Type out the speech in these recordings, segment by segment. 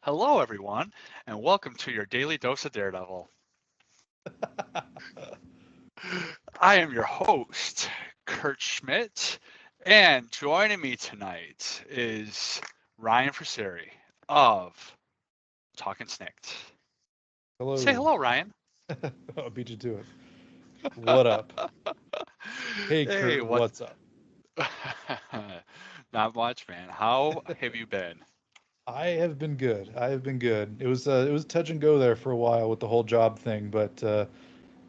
Hello, everyone, and welcome to your daily dose of Daredevil. I am your host, Kurt Schmidt, and joining me tonight is Ryan Fraseri of Talking Snicked. Say Hello. hello, Ryan. I'll beat you to it. What up? Hey, Hey, Kurt, what? what's up? Not much, man. How have you been? I have been good. I have been good. It was touch and go there for a while with the whole job thing, but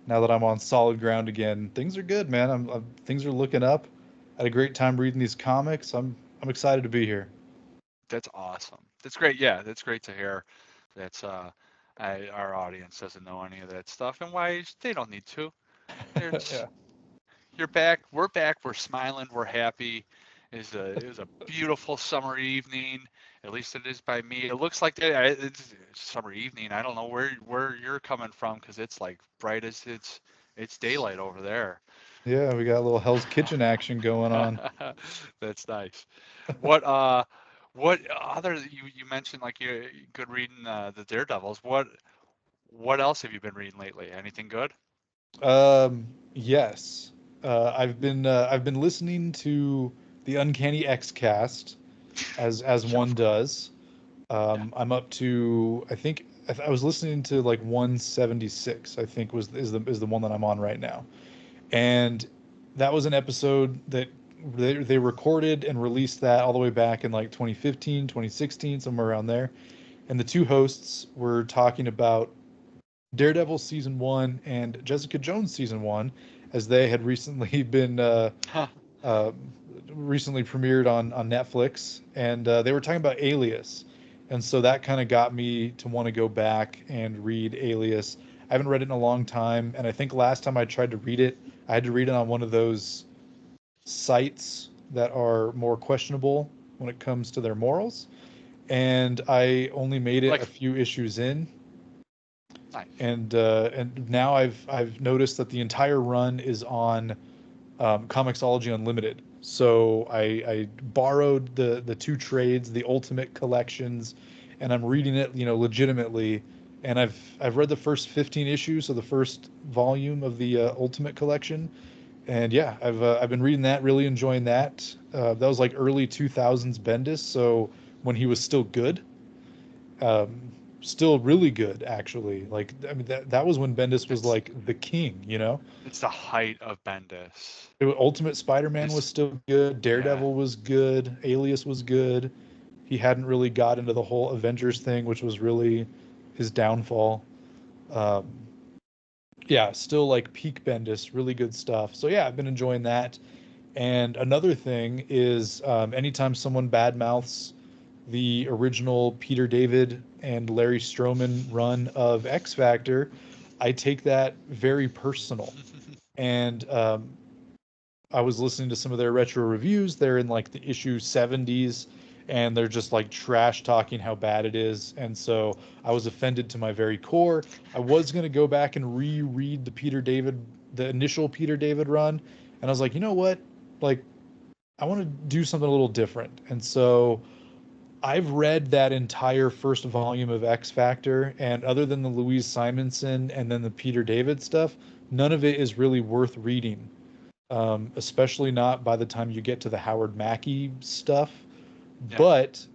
now that I'm on solid ground again, things are good, man. Things are looking up. I had a great time reading these comics. I'm excited to be here. That's awesome. That's great. Yeah, that's great to hear. That's our audience doesn't know any of that stuff, and why they don't need to. It's Yeah. You're back. We're back. We're smiling. We're happy. It was a beautiful summer evening. At least it is by me. It looks like it's summer evening. I don't know where you're coming from because it's like bright as it's daylight over there. Yeah, we got a little Hell's Kitchen action going on. That's nice. What other you mentioned like you good reading the Daredevils. What else have you been reading lately? Anything good? Yes. I've been listening to the Uncanny X cast as one Of course. does. Yeah. I'm up to I was listening to like 176. I think was is the one that I'm on right now, and that was an episode that they recorded and released that all the way back in like 2015, 2016, somewhere around there. And the two hosts were talking about Daredevil season one and Jessica Jones season one, as they had recently been uh, recently premiered on Netflix, and they were talking about Alias, and so that kind of got me to want to go back and read Alias. I haven't read it in a long time, and I think last time I tried to read it, I had to read it on one of those sites that are more questionable when it comes to their morals, and I only made it Like a few issues in, nice. and now I've noticed that the entire run is on Comixology Unlimited. So I borrowed the two trades, the Ultimate collections, and I'm reading it, legitimately. And I've read the first 15 issues of the first volume of the Ultimate collection, and yeah, I've been reading that, really enjoying that. That was like early 2000s Bendis, so when he was still good, um, still really good actually. Like I mean that was when Bendis was It's like the king. it's the height of Bendis. Ultimate Spider-Man was This still good. yeah. Daredevil was good. Alias was good. He hadn't really got into the whole Avengers thing, which was really his downfall. Um, yeah, still like peak Bendis, really good stuff. So yeah, I've been enjoying that. And another thing is, anytime someone badmouths the original Peter David and Larry Stroman run of X Factor, I take that very personal. And I was listening to some of their retro reviews. They're in like the issue 70s, and they're just like trash talking how bad it is. And so I was offended to my very core. I was going to go back and reread the initial Peter David run. And I was like, you know what? Like, I want to do something a little different. And so I've read that entire first volume of X Factor. And other than the Louise Simonson and then the Peter David stuff, none of it is really worth reading, especially not by the time you get to the Howard Mackie stuff. Yeah. But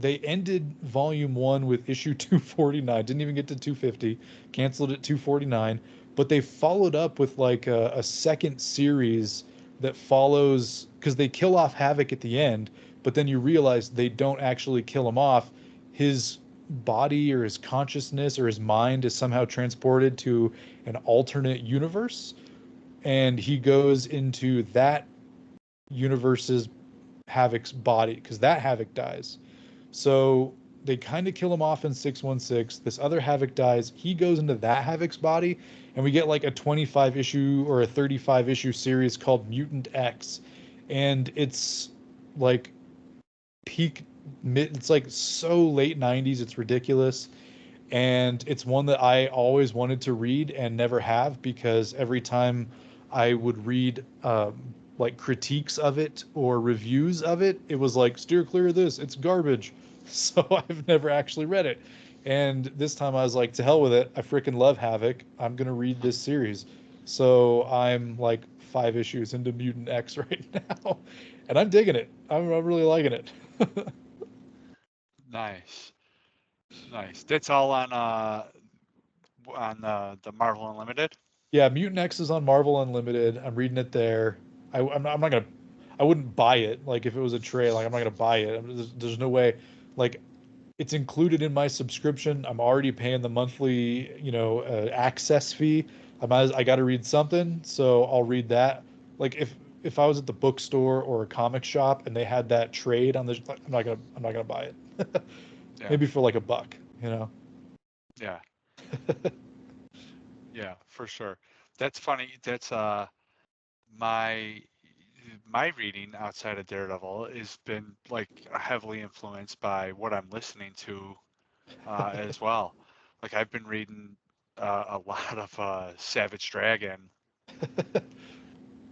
they ended volume one with issue 249, didn't even get to 250, canceled at 249. But they followed up with like a second series that follows, because they kill off Havoc at the end, but then you realize they don't actually kill him off. His body or his consciousness or his mind is somehow transported to an alternate universe, and he goes into that universe's Havoc's body because that Havoc dies. So they kind of kill him off in 616. This other Havoc dies. He goes into that Havoc's body, and we get like a 25 issue or a 35 issue series called Mutant X. And it's like peak mid, it's like so late 90s, it's ridiculous. And it's one that I always wanted to read and never have, because every time I would read like critiques of it or reviews of it, it was like, steer clear of this, it's garbage. So I've never actually read it. And this time I was like, to hell with it. I freaking love Havoc. I'm gonna read this series. So I'm like 5 issues into Mutant X right now, and I'm digging it. I'm really liking it. Nice, nice. That's all on the Marvel Unlimited. Yeah, Mutant X is on Marvel Unlimited. I'm reading it there. I'm not gonna. I wouldn't buy it. Like if it was a trade, like I'm not gonna buy it. There's no way. Like it's included in my subscription. I'm already paying the monthly, access fee. I got to read something, so I'll read that. Like if I was at the bookstore or a comic shop and they had that trade on the, I'm not gonna buy it. Yeah, Maybe for like $1. yeah, yeah, for sure. That's funny. That's my my reading outside of Daredevil has been like heavily influenced by what I'm listening to as well. Like I've been reading a lot of Savage Dragon.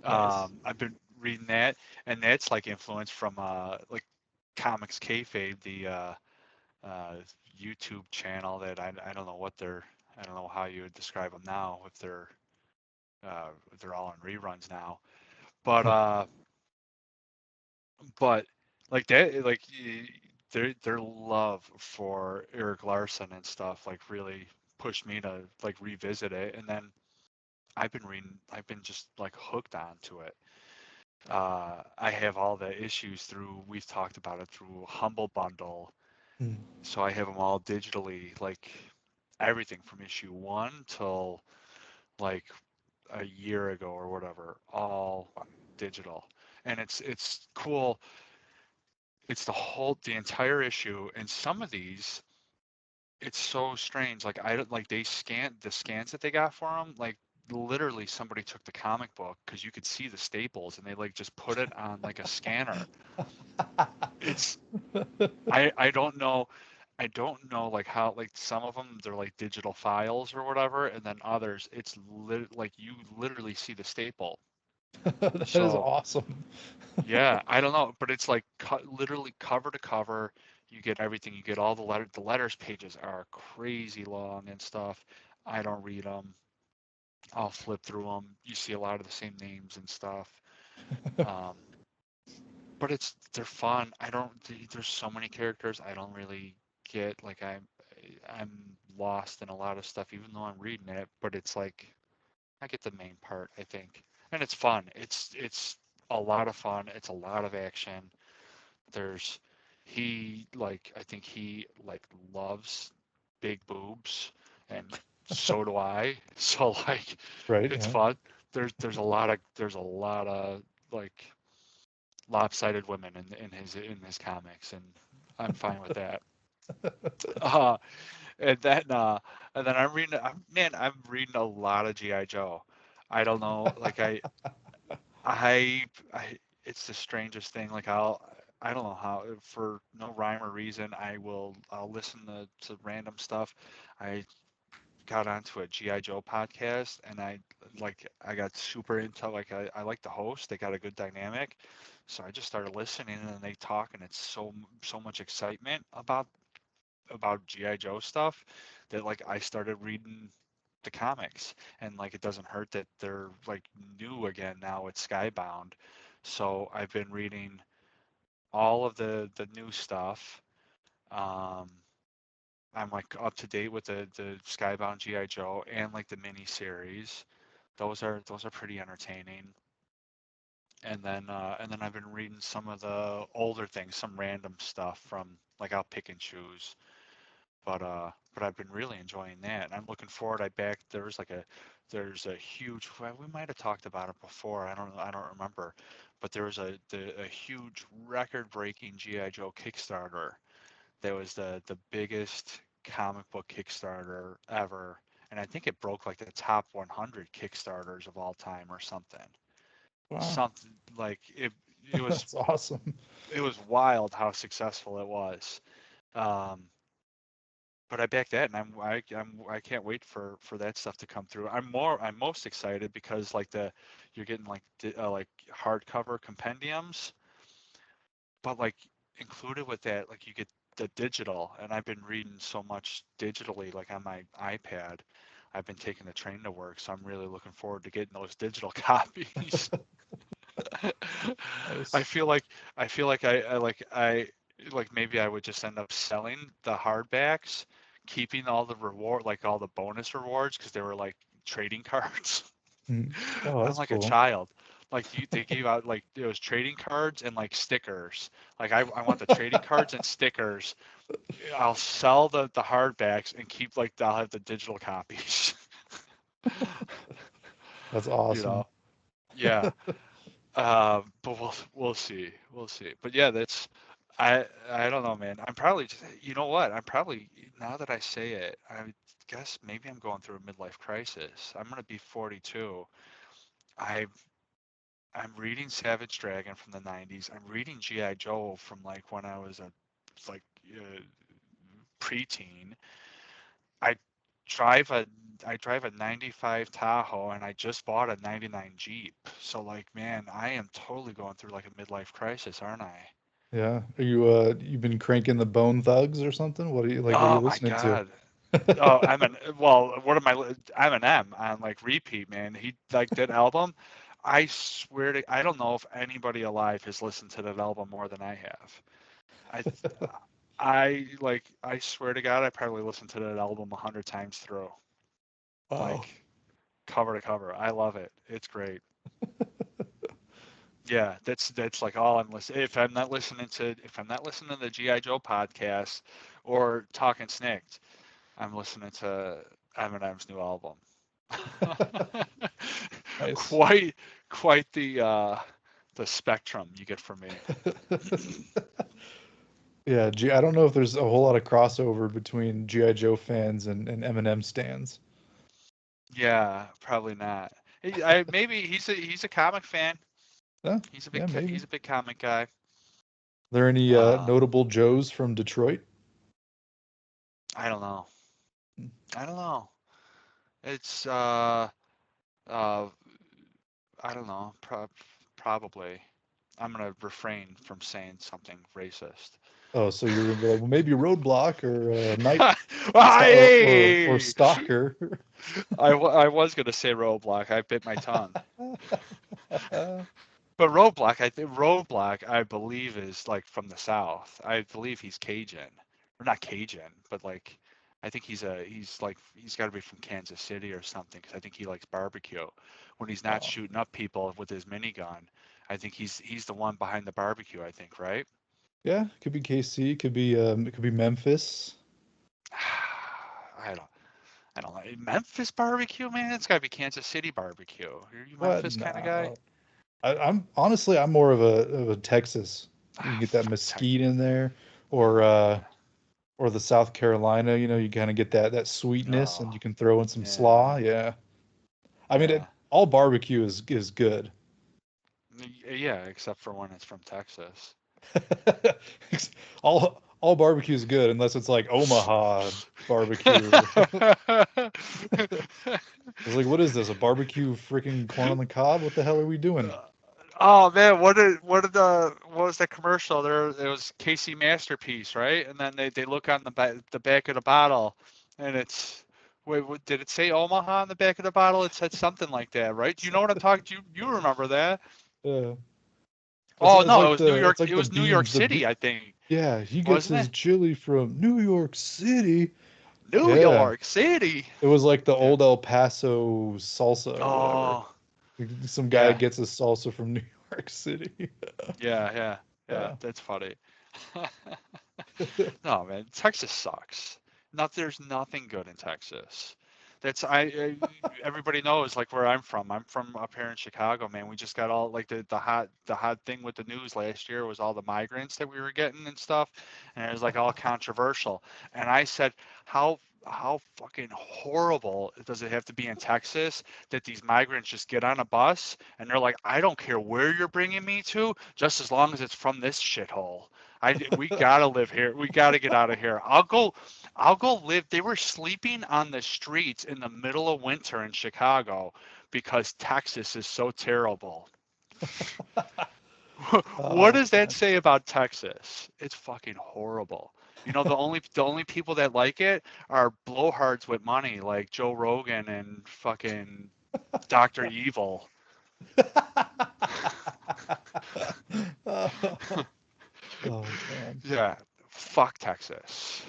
Nice. I've been reading that, and that's like influenced from like Comics Kayfabe, the uh, YouTube channel that I don't know what they're I don't know how you would describe them now if they're all in reruns now, but but like that like their love for Eric Larson and stuff like really pushed me to like revisit it, and then I've been just like hooked onto it. I have all the issues through, we've talked about it through Humble Bundle. Hmm. So I have them all digitally, like everything from issue one till like a year ago or whatever, all digital. And it's cool. It's the entire issue. And some of these, it's so strange. Like I don't like they scan the scans that they got for them. Like literally somebody took the comic book because you could see the staples and they like just put it on like a scanner. It's I don't know like how like some of them they're like digital files or whatever, and then others it's like you literally see the staple. That is So awesome. yeah, I don't know, but it's like literally cover to cover. You get everything. You get all the letter. The letters pages are crazy long and stuff. I don't read them. I'll flip through them. You see a lot of the same names and stuff. Um, but they're fun. I don't. There's so many characters. I don't really get like I'm lost in a lot of stuff, even though I'm reading it. But it's like I get the main part, I think, and it's fun. It's a lot of fun. It's a lot of action. There's he like I think he like loves big boobs, and so do I. So like Right, it's yeah. fun. There's a lot of like lopsided women in his comics, and I'm fine with that. Uh, and then I'm reading a lot of GI Joe. I don't know, like I it's the strangest thing. Like I don't know how for no rhyme or reason I'll listen to random stuff. I got onto a GI Joe podcast and I got super into I like the host. They got a good dynamic. So I just started listening and they talk and it's so much excitement about GI Joe stuff that like I started reading the comics and like it doesn't hurt that they're like new again now it's Skybound. So I've been reading all of the new stuff. Um, I'm like up to date with the Skybound GI Joe and like the mini series. Those are pretty entertaining. And then I've been reading some of the older things, some random stuff from like I'll pick and choose. But I've been really enjoying that. And I'm looking forward. There's a huge well, we might have talked about it before. I don't remember. But there was a huge record breaking GI Joe Kickstarter. That was the biggest comic book Kickstarter ever. And I think it broke like the top 100 Kickstarters of all time or something. Wow. Something like That's awesome. it was wild how successful it was. Um, but I back that, and I can't wait for that stuff to come through. I'm most excited because like you're getting like hardcover compendiums, but like included with that like you get the digital, and I've been reading so much digitally, like on my iPad. I've been taking the train to work, so I'm really looking forward to getting those digital copies. I Nice. feel like I like maybe I would just end up selling the hardbacks, keeping all the reward, like all the bonus rewards, because they were like trading cards. Mm. Oh, I'm that's like a cool. child. Like they gave out like it was trading cards and like stickers. Like I want the trading cards and stickers. I'll sell the hardbacks and keep like I'll have the digital copies. That's You awesome. know? Yeah. But we'll see. We'll see. But yeah, that's I don't know, man. I'm probably just, you know what? I'm probably, now that I say it, I guess maybe I'm going through a midlife crisis. I'm gonna be 42. I I'm reading Savage Dragon from the 90s. I'm reading G.I. Joe from like when I was a like uh, preteen. I drive a I drive a 95 Tahoe and I just bought a 99 Jeep. So like, man, I am totally going through like a midlife crisis, aren't I? Yeah. Are you you've been cranking the Bone Thugs or something? What are you like? What are you Oh my listening to? God. Oh, well, what am I? Eminem on like repeat, man. He like that album. I swear to, I don't know if anybody alive has listened to that album more than I have. I I swear to God, I probably listened to that album 100 times through, Wow. like cover to cover. I love it. It's great. Yeah, that's like all I'm listening. If I'm not listening to the GI Joe podcast or Talking Snicked, I'm listening to Eminem's new album. Nice. quite quite the spectrum you get from me. Yeah, I don't know if there's a whole lot of crossover between G.I. Joe fans and Eminem stans. Yeah, probably not. Maybe he's a comic fan. Yeah, yeah, maybe. He's a big comic guy. There any Um, notable Joes from Detroit? I don't know. I don't know. It's uh I don't know. Probably. I'm gonna refrain from saying something racist. Oh, so you're gonna be like, well, maybe Roadblock or Night or Hey! Stalker. I was gonna say Roadblock. I bit my tongue. But Roadblock, I believe, is like from the South. I believe he's Cajun, or not Cajun, but like, I think he's got to be from Kansas City or something, because I think he likes barbecue. When he's not Oh, shooting up people with his minigun, I think he's the one behind the barbecue. I think, right? yeah, could be KC, it could be Memphis. I don't I don't know. Memphis barbecue, man. It's got to be Kansas City barbecue. Are you What? Memphis kind of guy? No. I'm honestly I'm more of a Texas. You can Ah, get that fuck mesquite in there, or the South Carolina. You kind of get that sweetness, and Oh, you can throw in some yeah, slaw. Yeah, I mean yeah. all barbecue is good. Yeah, except for when it's from Texas. All barbecue is good unless it's like Omaha barbecue. It's like, what is this? A barbecue freaking corn on the cob? What the hell are we doing? Oh man, what was that commercial? There it was Casey Masterpiece, right? And then they look on the back of the bottle, and it's wait, did it say Omaha on the back of the bottle? It said something like that, right? Do you know what I'm talking? You remember that? Uh, Oh it's no, like York. it's like It the was New York beans. City, I think, Yeah, he gets wasn't his it? chili from New York City. New Yeah, York City. it was like the Yeah. old El Paso salsa or whatever. Oh, Some guy yeah, gets his salsa from New York City. yeah. Yeah. That's funny. No, man, Texas sucks. There's nothing good in Texas. Everybody knows like where I'm from. I'm from up here in Chicago, man. We just got all like the hot thing with the news last year was all the migrants that we were getting and stuff, and it was like all controversial. And I said, how fucking horrible does it have to be in Texas that these migrants just get on a bus and they're like, I don't care where you're bringing me to, just as long as it's from this shithole. We gotta live here. We gotta get out of here. I'll go live. They were sleeping on the streets in the middle of winter in Chicago because Texas is so terrible. What Oh does that man. say about Texas? It's fucking horrible. The only people that like it are blowhards with money, like Joe Rogan and fucking Doctor Evil. Oh, oh man. Yeah, fuck Texas.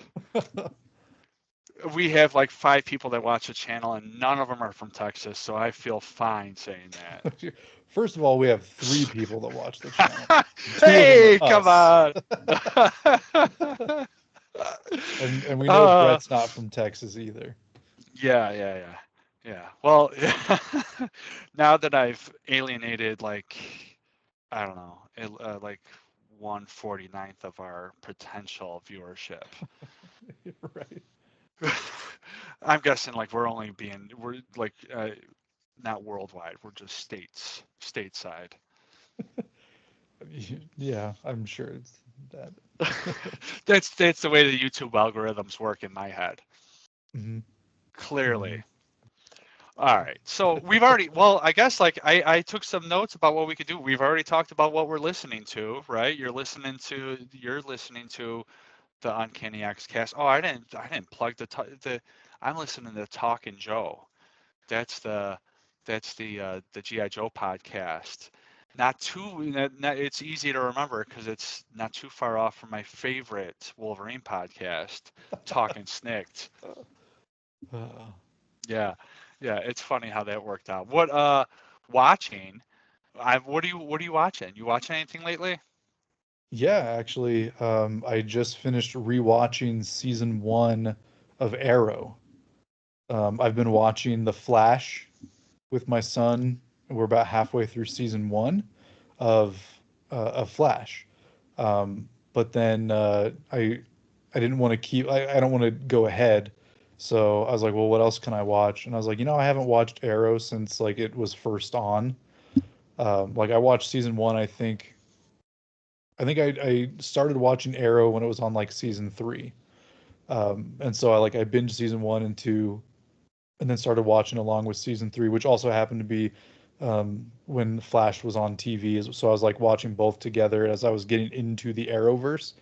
We have like 5 people that watch the channel, and none of them are from Texas, so I feel fine saying that. First of all, we have 3 people that watch the channel. 2 of them are Hey, come us. on. And we know uh, Brett's not from Texas either. yeah, yeah, yeah, yeah. Well, now that I've alienated like I don't know, like 1/49th of our potential viewership. Right. I'm guessing like we're like not worldwide, we're just stateside. Yeah, I'm sure it's that. That's the way the YouTube algorithms work in my head. Hmm. Hmm. Clearly. All right. So we've already, well, I guess like I took some notes about what we could do. We've already talked about what we're listening to, right? You're listening to the Uncanny X cast. Oh, I didn't plug the I'm listening to Talking Joe. That's the GI Joe podcast. It's easy to remember because it's not too far off from my favorite Wolverine podcast, Talking Snicked. Uh, Yeah, yeah, it's funny how that worked out. Watching? What are you watching? You watching anything lately? yeah, actually, I just finished rewatching season 1 of Arrow. I've been watching The Flash with my son. We're about halfway through season 1 of Flash. But then I didn't want to keep I don't want to go ahead. So I was like, well, what else can I watch? And I was like, I haven't watched Arrow since like it was first on. Like I watched season 1, I started watching Arrow when it was on like season 3. And so I binged season 1 and 2 and then started watching along with season 3, which also happened to be when Flash was on TV. So I was like watching both together as I was getting into the Arrowverse.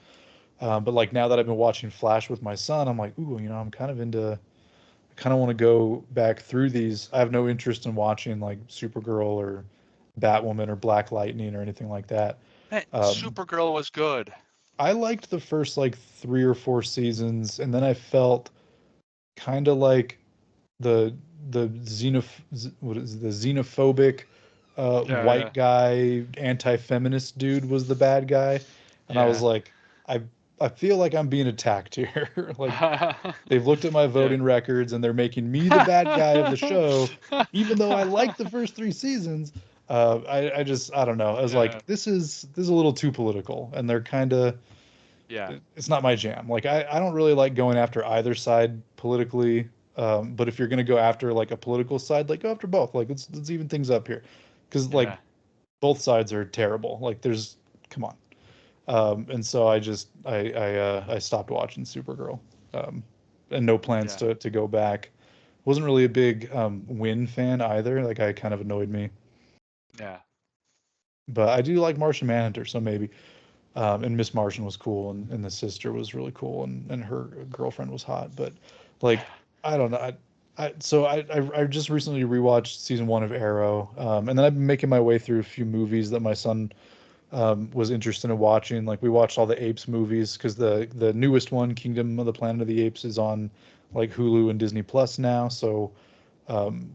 But like now that I've been watching Flash with my son, I'm like, ooh, I'm kind of into. I kind of want to go back through these. I have no interest in watching like Supergirl or Batwoman or Black Lightning or anything like that. Man, Um, Supergirl was good. I liked the first like 3 or 4 seasons, and then I felt kind of like the the what is it, the xenophobic Yeah, white guy anti-feminist dude was the bad guy, and I was yeah, like, I I feel like I'm being attacked here. Like yeah, they've looked at my yeah. voting records and they're making me the bad guy of the show, even though I liked the first 3 seasons. I don't know. I was Yeah, like, this is a little too political, and they're kind of yeah, it's not my jam. Like I don't really like going after either side politically. But if you're gonna go after like a political side, like go after both. Like let's even things up here, because like yeah, both sides are terrible. Like there's come on. And so I stopped watching Supergirl, um, and no plans yeah, to go back. Wasn't really a big Win fan either. Like I kind of annoyed me, yeah, but I do like Martian Manhunter, so maybe. And Miss Martian was cool, and the sister was really cool, and her girlfriend was hot. But like, I don't know. I just recently rewatched season 1 of Arrow, and then I've been making my way through a few movies that my son was interested in watching. Like we watched all the Apes movies because the newest one, Kingdom of the Planet of the Apes, is on like Hulu and Disney Plus now. So um,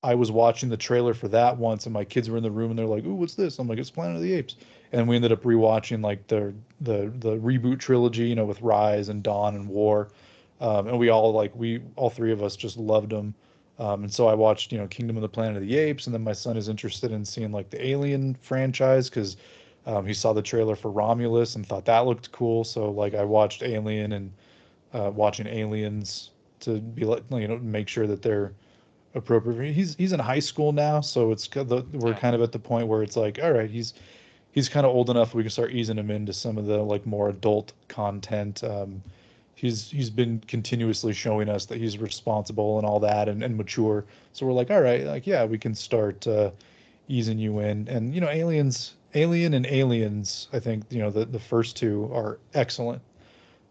I was watching the trailer for that once, and my kids were in the room, and they're like, "Ooh, what's this?" I'm like, "It's Planet of the Apes." And we ended up rewatching like the reboot trilogy, with Rise and Dawn and War, and we all 3 of us just loved them. And so I watched, Kingdom of the Planet of the Apes, and then my son is interested in seeing like the Alien franchise because he saw the trailer for Romulus and thought that looked cool. So like I watched Alien and watching Aliens to be like, make sure that they're appropriate. He's in high school now, so we're yeah, kind of at the point where it's like, all right, he's kind of old enough we can start easing him into some of the like more adult content. He's been continuously showing us that he's responsible and all that and mature. So we're like, all right, like yeah, we can start easing you in. And Alien and Aliens, I think the first two are excellent.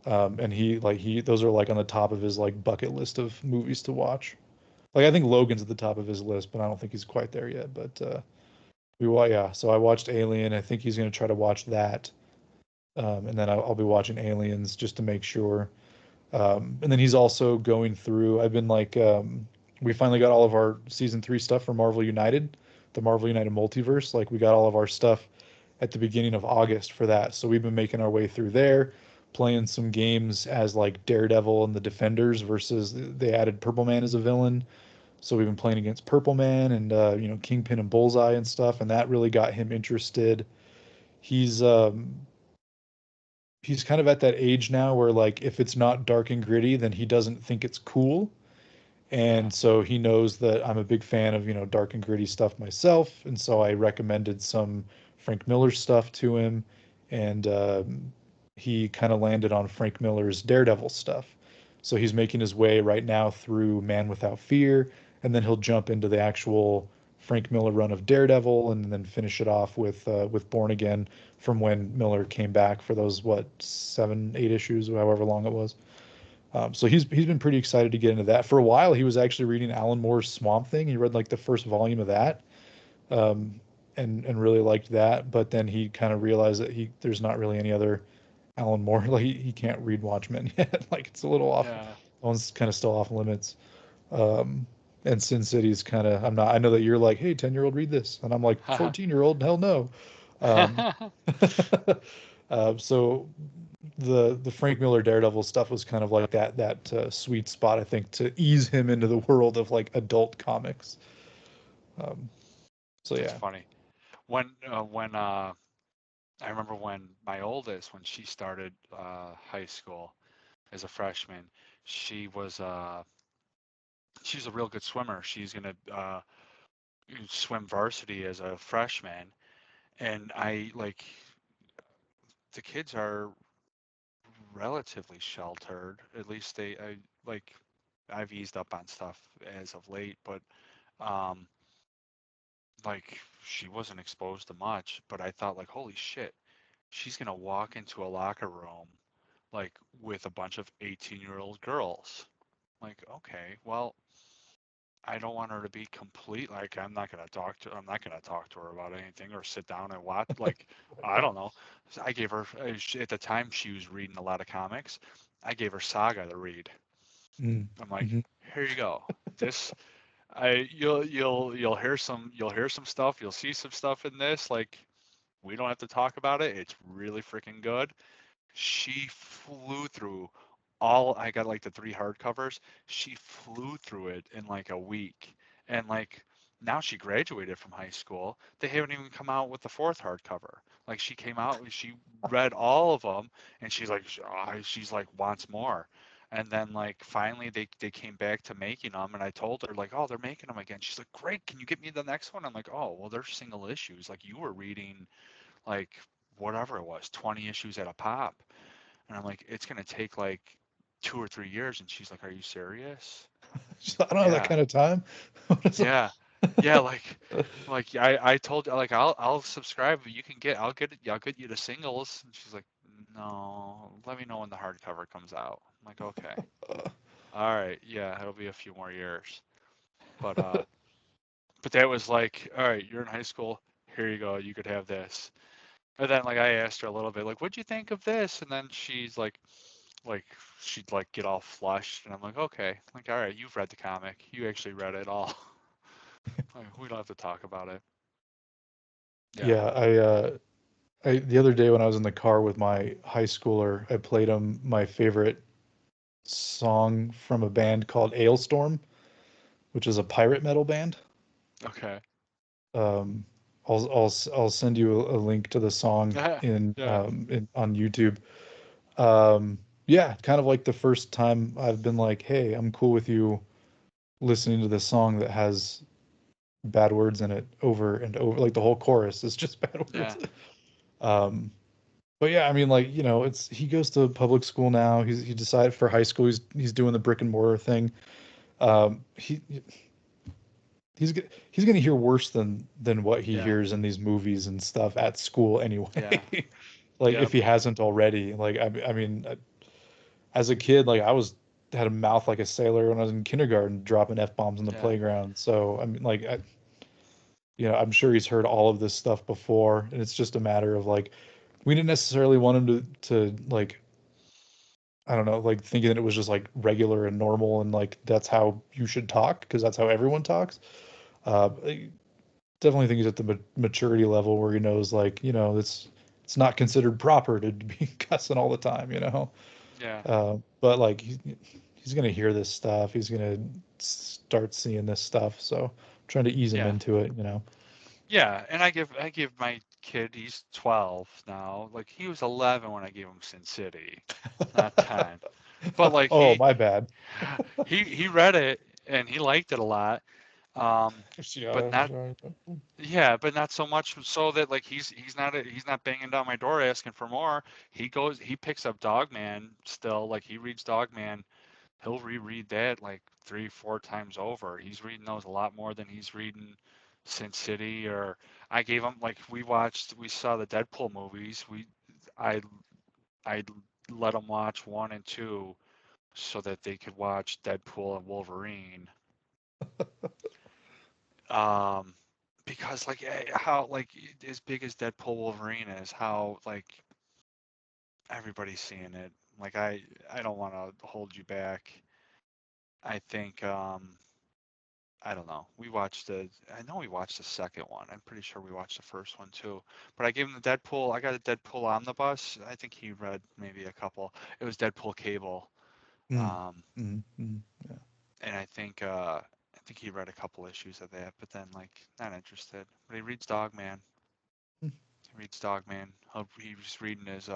And he those are like on the top of his like bucket list of movies to watch. Like I think Logan's at the top of his list, but I don't think he's quite there yet. But yeah. So I watched Alien. I think he's gonna try to watch that, and then I'll be watching Aliens just to make sure. And then he's also going through. I've been like, we finally got all of our season 3 stuff for Marvel United, the Marvel United multiverse. Like we got all of our stuff at the beginning of August for that. So we've been making our way through there, playing some games as like Daredevil and the Defenders versus they added Purple Man as a villain. So we've been playing against Purple Man and Kingpin and Bullseye and stuff, and that really got him interested. He's he's kind of at that age now where like if it's not dark and gritty, then he doesn't think it's cool. Yeah. And so he knows that I'm a big fan of, dark and gritty stuff myself. And so I recommended some Frank Miller stuff to him. And he kind of landed on Frank Miller's Daredevil stuff. So he's making his way right now through Man Without Fear. And then he'll jump into the actual Frank Miller run of Daredevil and then finish it off with Born Again from when Miller came back for those, what, 7, 8 issues, however long it was. So he's been pretty excited to get into that. For a while, he was actually reading Alan Moore's Swamp Thing. He read like the first volume of that, um, and really liked that. But then he kind of realized that there's not really any other Alan Moore. Like he can't read Watchmen yet. Like it's a little off. That Yeah. one's kind of still off limits. Um, and Sin City's kind of I'm not. I know that you're like, hey, 10-year-old, read this, and I'm like, 14-year-old, hell no. Um, so the Frank Miller Daredevil stuff was kind of like that sweet spot, I think, to ease him into the world of like adult comics. Um, so That's yeah. funny. When I remember when my oldest, when she started high school as a freshman, she was she's a real good swimmer. She's gonna swim varsity as a freshman, and I like the kids are relatively sheltered. At least I like I've eased up on stuff as of late, but um, like she wasn't exposed to much. But I thought like, holy shit, she's gonna walk into a locker room like with a bunch of 18-year-old girls. Like, okay, well, I don't want her to be complete. Like, I'm not gonna talk to her about anything or sit down and watch. Like, I don't know. I gave her at the time she was reading a lot of comics. I gave her Saga to read. Mm. I'm like, Hmm. here you go. This, you'll hear some stuff. You'll see some stuff in this. Like, we don't have to talk about it. It's really freaking good. She flew through I got like the 3 hardcovers. She flew through it in like a week. And like now she graduated from high school. They haven't even come out with the 4th hardcover. Like she came out, she read all of them, and she's like wants more. And then like finally they came back to making them, and I told her like, oh, they're making them again. She's like, great, can you get me the next one? I'm like, oh, well, they're single issues. Like you were reading like whatever it was, 20 issues at a pop. And I'm like, it's gonna take like 2 or 3 years. And she's like, are you serious? I don't have that Yeah, kind of time. yeah, yeah. Like I told like I'll subscribe. You can get I'll get you the singles. And she's like, no, let me know when the hardcover comes out. I'm like, okay, all right, yeah, it'll be a few more years. But uh, but that was like, all right, you're in high school. Here you go. You could have this. And then like I asked her a little bit, like, what'd you think of this? And then she's like she'd like get all flushed, and I'm like, okay, like all right, you've read the comic, you actually read it all. Like, we don't have to talk about it. Yeah. Yeah, I the other day when I was in the car with my high schooler, I played him my favorite song from a band called Ailstorm, which is a pirate metal band. Okay. Um, I'll send you a link to the song Yeah. on YouTube. Yeah, kind of like the first time I've been like, hey, I'm cool with you listening to this song that has bad words in it over and over. Like the whole chorus is just bad Yeah. words. Um, but yeah, I mean, like, it's he goes to public school now. He decided for high school he's doing the brick and mortar thing. He he's gonna hear worse than what he Yeah. hears in these movies and stuff at school anyway. Yeah. Like if Yep. he hasn't already. Like I mean, as a kid, like I was had a mouth like a sailor when I was in kindergarten, dropping f-bombs in the Yeah. playground. So I mean, like, I'm sure he's heard all of this stuff before, and it's just a matter of like we didn't necessarily want him to like I don't know, like thinking that it was just like regular and normal and like that's how you should talk because that's how everyone talks. I definitely think he's at the maturity level where he knows like it's not considered proper to be cussing all the time, you know. Yeah. But like he's gonna hear this stuff. He's gonna start seeing this stuff. So I'm trying to ease him Yeah. into it, you know. Yeah, and I give my kid, he's 12 now. Like he was 11 when I gave him Sin City, not 10. But like Oh, my bad. he read it and he liked it a lot. Um, but Yeah, not sorry. yeah, but not so much so that like he's not banging down my door asking for more. He picks up Dogman still. Like he reads Dogman. He'll reread that like 3, 4 times over. He's reading those a lot more than he's reading Sin City. Or I gave him like we saw the Deadpool movies. I I let him watch 1 and 2 so that they could watch Deadpool and Wolverine. Um, because like how like as big as Deadpool Wolverine is, how like everybody's seeing it. Like I don't want to hold you back. I think I don't know. I know we watched the second one. I'm pretty sure we watched the first one too. But I gave him the Deadpool. I got a Deadpool omnibus. I think he read maybe a couple. It was Deadpool Cable. Mm, Um, yeah. and I think he read a couple issues of that, but then like not interested. But he reads Dogman. Mm. He reads Dogman. He was reading his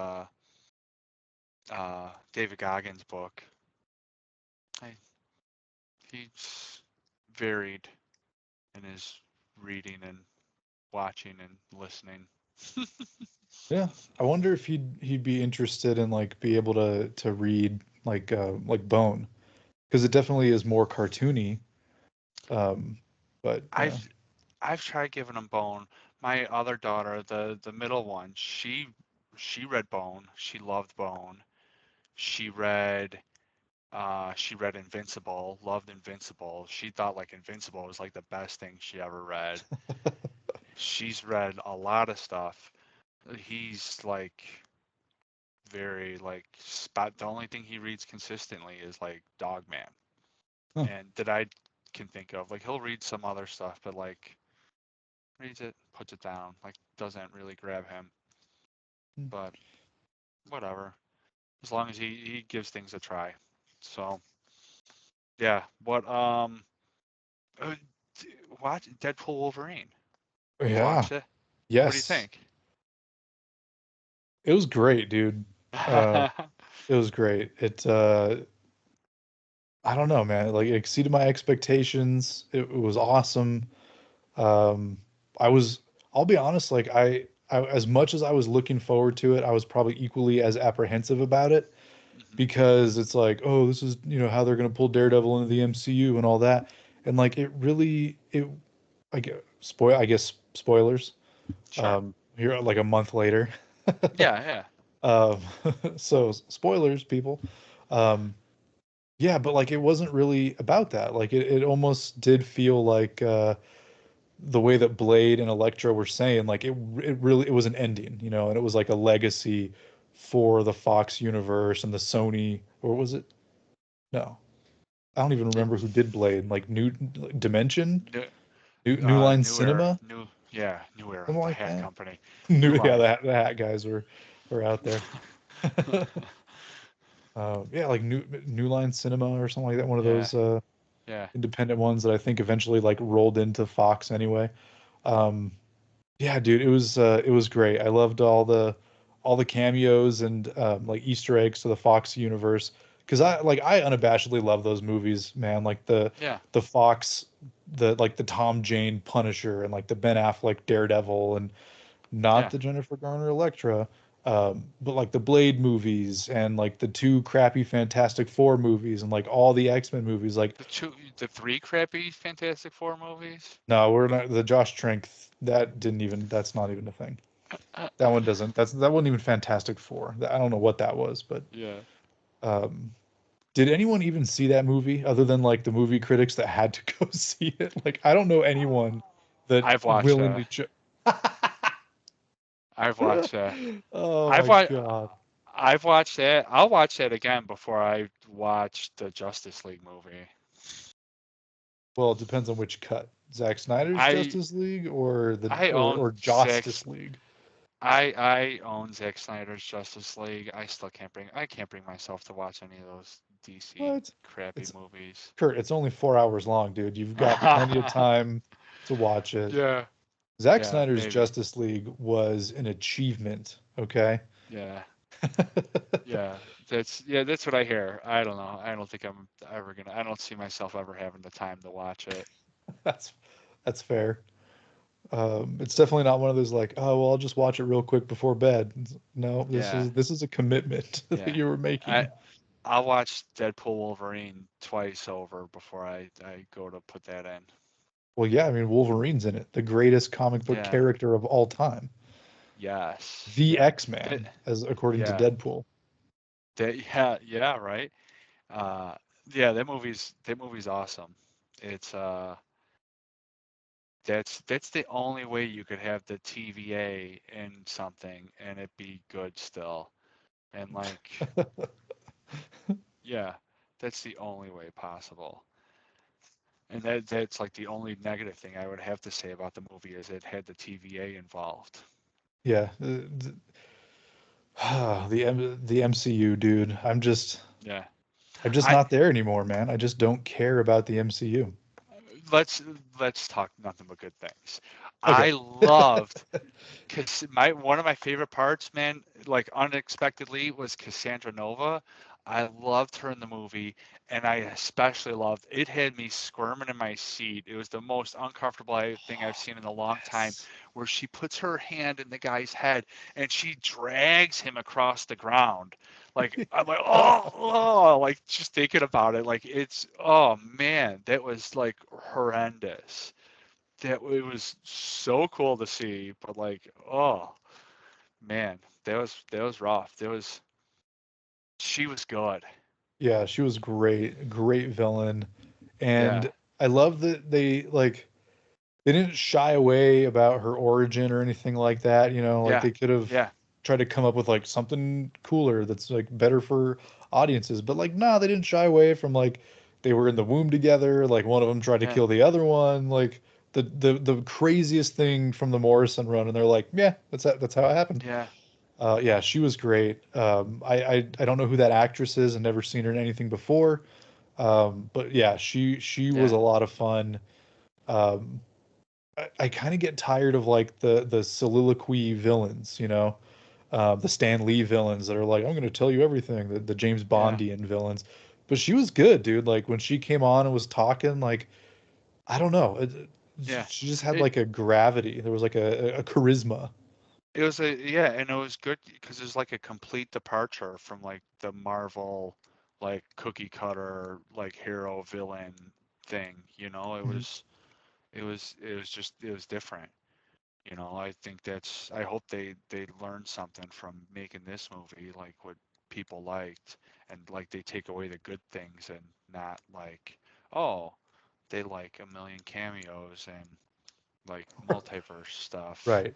David Goggins book. I, he's varied in his reading and watching and listening. Yeah. I wonder if he'd be interested in like be able to read like Bone because it definitely is more cartoony. Um, but yeah. I've I've tried giving him Bone. My other daughter, the middle one, she read Bone. She loved Bone. She read she read Invincible, loved Invincible. She thought like Invincible was like the best thing she ever read. She's read a lot of stuff. He's like very like spot. The only thing he reads consistently is like Dogman, Huh. and that I can think of. Like he'll read some other stuff, but like reads it, puts it down. Like doesn't really grab him. Mm. But whatever. As long as he gives things a try. So yeah. What uh, watch Deadpool Wolverine. You Yeah. watched it? What do you Yes. think? It was great, dude. Uh, it was great. I don't know, man. Like it exceeded my expectations. It was awesome. Um, I was, I'll be honest, like as much as I was looking forward to it, I was probably equally as apprehensive about it Mhm. because it's like, oh, this is, how they're gonna pull Daredevil into the MCU and all that. And like I guess spoilers. Sure. Here like a month later. Yeah, yeah. Um, so spoilers, people. Um, yeah, but like it wasn't really about that. Like it almost did feel like the way that Blade and Elektra were saying, like it was an ending, and it was like a legacy for the Fox universe and the Sony, or was it? No, I don't even It, remember who did Blade. Like New Dimension, new, New Line new era, Cinema, new era. something The like Hat that. Company, New New, yeah, Line. the Hat guys were out there. Yeah, like New Line Cinema or something like that. One of Yeah, those yeah, independent ones that I think eventually like rolled into Fox anyway. Um, yeah, dude, it was great. I loved all the cameos and like Easter eggs to the Fox universe because I unabashedly love those movies, man. Like yeah, the Fox, the Tom Jane Punisher and like the Ben Affleck Daredevil and not yeah. the Jennifer Garner Elektra, but like the Blade movies and like the two crappy Fantastic Four movies and like all the X-Men movies. Like, The three crappy Fantastic Four movies. no, we're not the Josh Trank. That's not even a thing. That one doesn't. That wasn't even Fantastic Four. I don't know what that was, but Yeah. Um, did anyone even see that movie other than like the movie critics that had to go see it? Like, I don't know anyone that I've watched willingly. I've watched Oh I've my watched. God. I've watched that. I'll watch that again before I watch the Justice League movie. Well, it depends on which cut. Zack Snyder's I Justice League or the I own or Zack. Justice League. I own Zack Snyder's Justice League. I can't bring myself to watch any of those DC What? crappy It's movies. Kurt, it's only 4 hours long, dude. You've got plenty of time to watch it. Yeah, Zack yeah, Snyder's maybe. Justice League was an achievement, okay? Yeah, yeah. That's what I hear. I don't know. I don't think I'm ever gonna. I don't see myself ever having the time to watch it. That's that's fair. It's definitely not one of those like, oh well, I'll just watch it real quick before bed. No, Yeah, this is a commitment that yeah. you were I making. I'll watch Deadpool Wolverine twice over before I go to put that in. Well, yeah, I mean Wolverine's in it, the greatest comic book Yeah. character of all time, Yes. the Yeah. X-Man, as according to Yeah. Deadpool. Yeah. Yeah. Right. Uh, yeah. That movie's awesome. It's that's the only way you could have the TVA in something and it be good still. And like, yeah, that's the only way possible. And that's like the only negative thing I would have to say about the movie is it had the TVA involved. Yeah, the MCU, dude. Yeah. I'm just I not there anymore, man. I just don't care about the MCU. let's let's talk nothing but good things. Okay. I loved my one of my favorite parts, man, like unexpectedly was Cassandra Nova. I loved her in the movie, and I especially loved it. Had me squirming in my seat. It was the most uncomfortable thing I've seen in a long time, Yes. where she puts her hand in the guy's head and she drags him across the ground. Like I'm like, oh, like just thinking about it, like it's, oh man, that was like horrendous. That it was so cool to see, but like, oh man, that was rough. She was good. Yeah, she was great, great villain. Yeah, And I love that they didn't shy away about her origin or anything like that, like yeah, they could have yeah, tried to come up with like something cooler that's like better for audiences, but like nah, they didn't shy away from like they were in the womb together, like one of them tried to yeah, kill the other one, like the craziest thing from the Morrison run, and they're like, yeah, that's how it happened. yeah, Yeah, she was great. I don't know who that actress is and never seen her in anything before. But yeah, she was yeah, a lot of fun. Um, I kind of get tired of like the soliloquy villains, the Stan Lee villains that are like, I'm going to tell you everything, the James yeah, Bondian villains. But she was good, dude. Like when she came on and was talking, like I don't know, yeah. she just had It like a gravity. There was like a charisma. it was a yeah, and it was good because it was like a complete departure from like the Marvel like cookie cutter like hero villain thing. Mhm. It was different. I think I hope they learned something from making this movie, like what people liked, and like they take away the good things and not like, oh, they like a million cameos and like multiverse stuff, Right.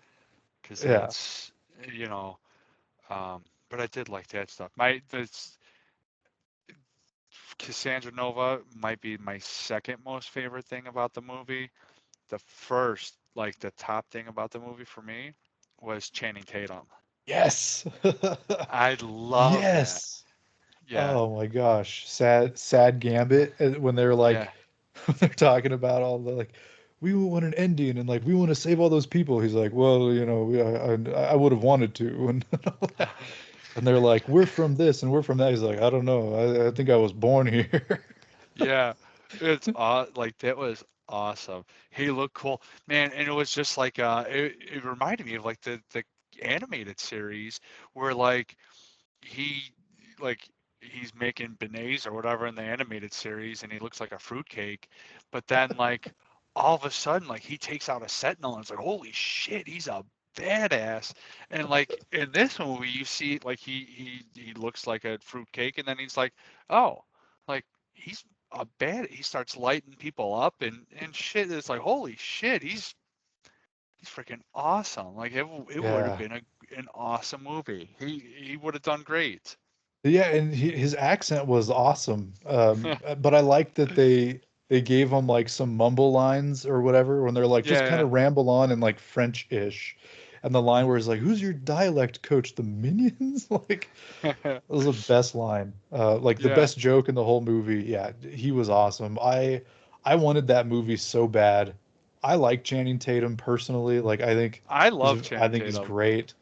because Yeah. that's, you know, but I did like that stuff. This Cassandra Nova might be my second most favorite thing about the movie. The first, like the top thing about the movie for me was Channing Tatum. Yes. I love that. Yes. Yeah, Oh my gosh. Sad Gambit when they're yeah, like when they're talking about all the like we want an ending and like we want to save all those people. He's like, well, I would have wanted to and all that. And they're like, we're from this and we're from that. He's like, I don't know. I think I was born here. yeah. It's like that was awesome. He looked cool, man, and it was just like it reminded me of like the animated series where he like he's making beignets or whatever in the animated series and he looks like a fruitcake, but then like all of a sudden like he takes out a sentinel and it's like holy shit, he's a badass. And like in this movie, you see like he looks like a fruitcake, and then he's like, oh, like he's a bad. He starts lighting people up and shit. It's like holy shit, he's freaking awesome. Like it would have Yeah. been an awesome movie. He would have done great. Yeah, and his accent was awesome. But I like that they gave him like some mumble lines or whatever when they're like just kind Yeah. of ramble on in like French-ish. And the line where he's like, "Who's your dialect coach? The Minions?" Like that was the best line. Like the Yeah. best joke in the whole movie. Yeah, he was awesome. I wanted that movie so bad. I like Channing Tatum personally. Like I love I Channing think he's Tatum. great.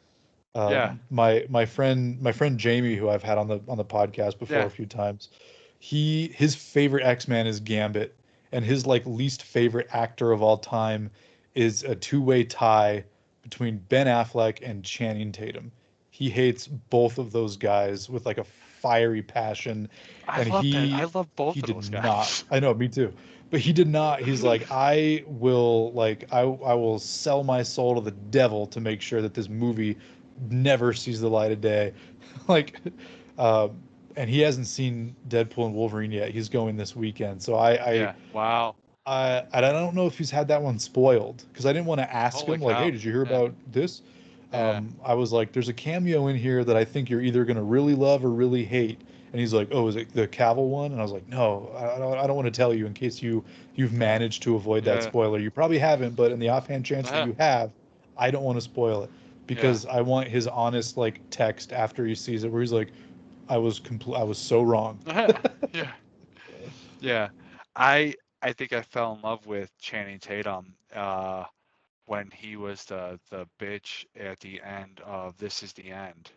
Yeah. My friend Jamie, who I've had on the podcast before Yeah. a few times, his favorite X-Man is Gambit, and his like least favorite actor of all time is a two-way tie between Ben Affleck and Channing Tatum. He hates both of those guys with like a fiery passion, I and love that. I he love he both of did those not. guys. I know, me too. But he did not. He's like, I will sell my soul to the devil to make sure that this movie never sees the light of day. Like, um, and he hasn't seen Deadpool and Wolverine yet. He's going this weekend. So Yeah. Wow. I don't know if he's had that one spoiled because I didn't want to ask Holy him like, hey, cow. did you hear Yeah. about this? Yeah. I was like, there's a cameo in here that I think you're either gonna really love or really hate. And he's like, oh, is it the Cavill one? And I was like, no, I don't want to tell you in case you've managed to avoid that Yeah. spoiler. You probably haven't, but in the offhand chance that Uh-huh. you have, I don't want to spoil it Yeah. because I want his honest like text after he sees it where he's like, I was so wrong. Uh-huh. Yeah. Yeah. I think I fell in love with Channing Tatum when he was the bitch at the end of This Is the End.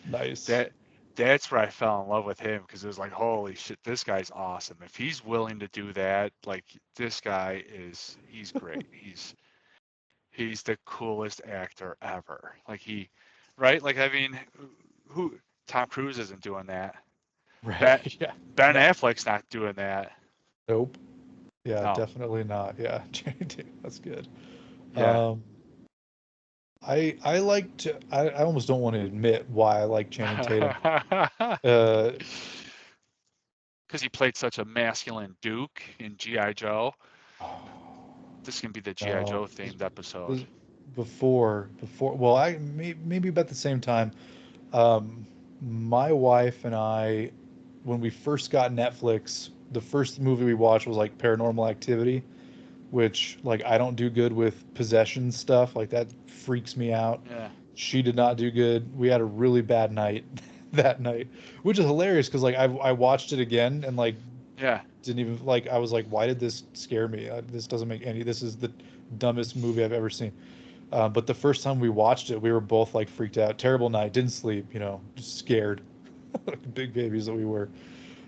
Nice. That that's where I fell in love with him because it was like, holy shit, this guy's awesome. If he's willing to do that, like this guy he's great. He's the coolest actor ever. Like right? Like I mean, who Tom Cruise isn't doing that. Right. Ben Yeah. Ben No. Affleck's not doing that. Nope. Yeah, No. definitely not. Yeah. That's good. Yeah. Um, I like to I almost don't want to admit why I like Channing Tatum. Uh, Because he played such a masculine Duke in G.I. Joe. This can be the G.I. no, Joe themed episode. this before well maybe about the same time. Um, my wife and I, when we first got Netflix, the first movie we watched was like Paranormal Activity, which like I don't do good with possession stuff. Like that freaks me out. Yeah. She did not do good. We had a really bad night that night, which is hilarious because like I watched it again and like Yeah. didn't even like I was like, why did this scare me? This doesn't make any. This is the dumbest movie I've ever seen. But the first time we watched it, we were both like freaked out. Terrible night. Didn't sleep. Just scared, like big babies that we were.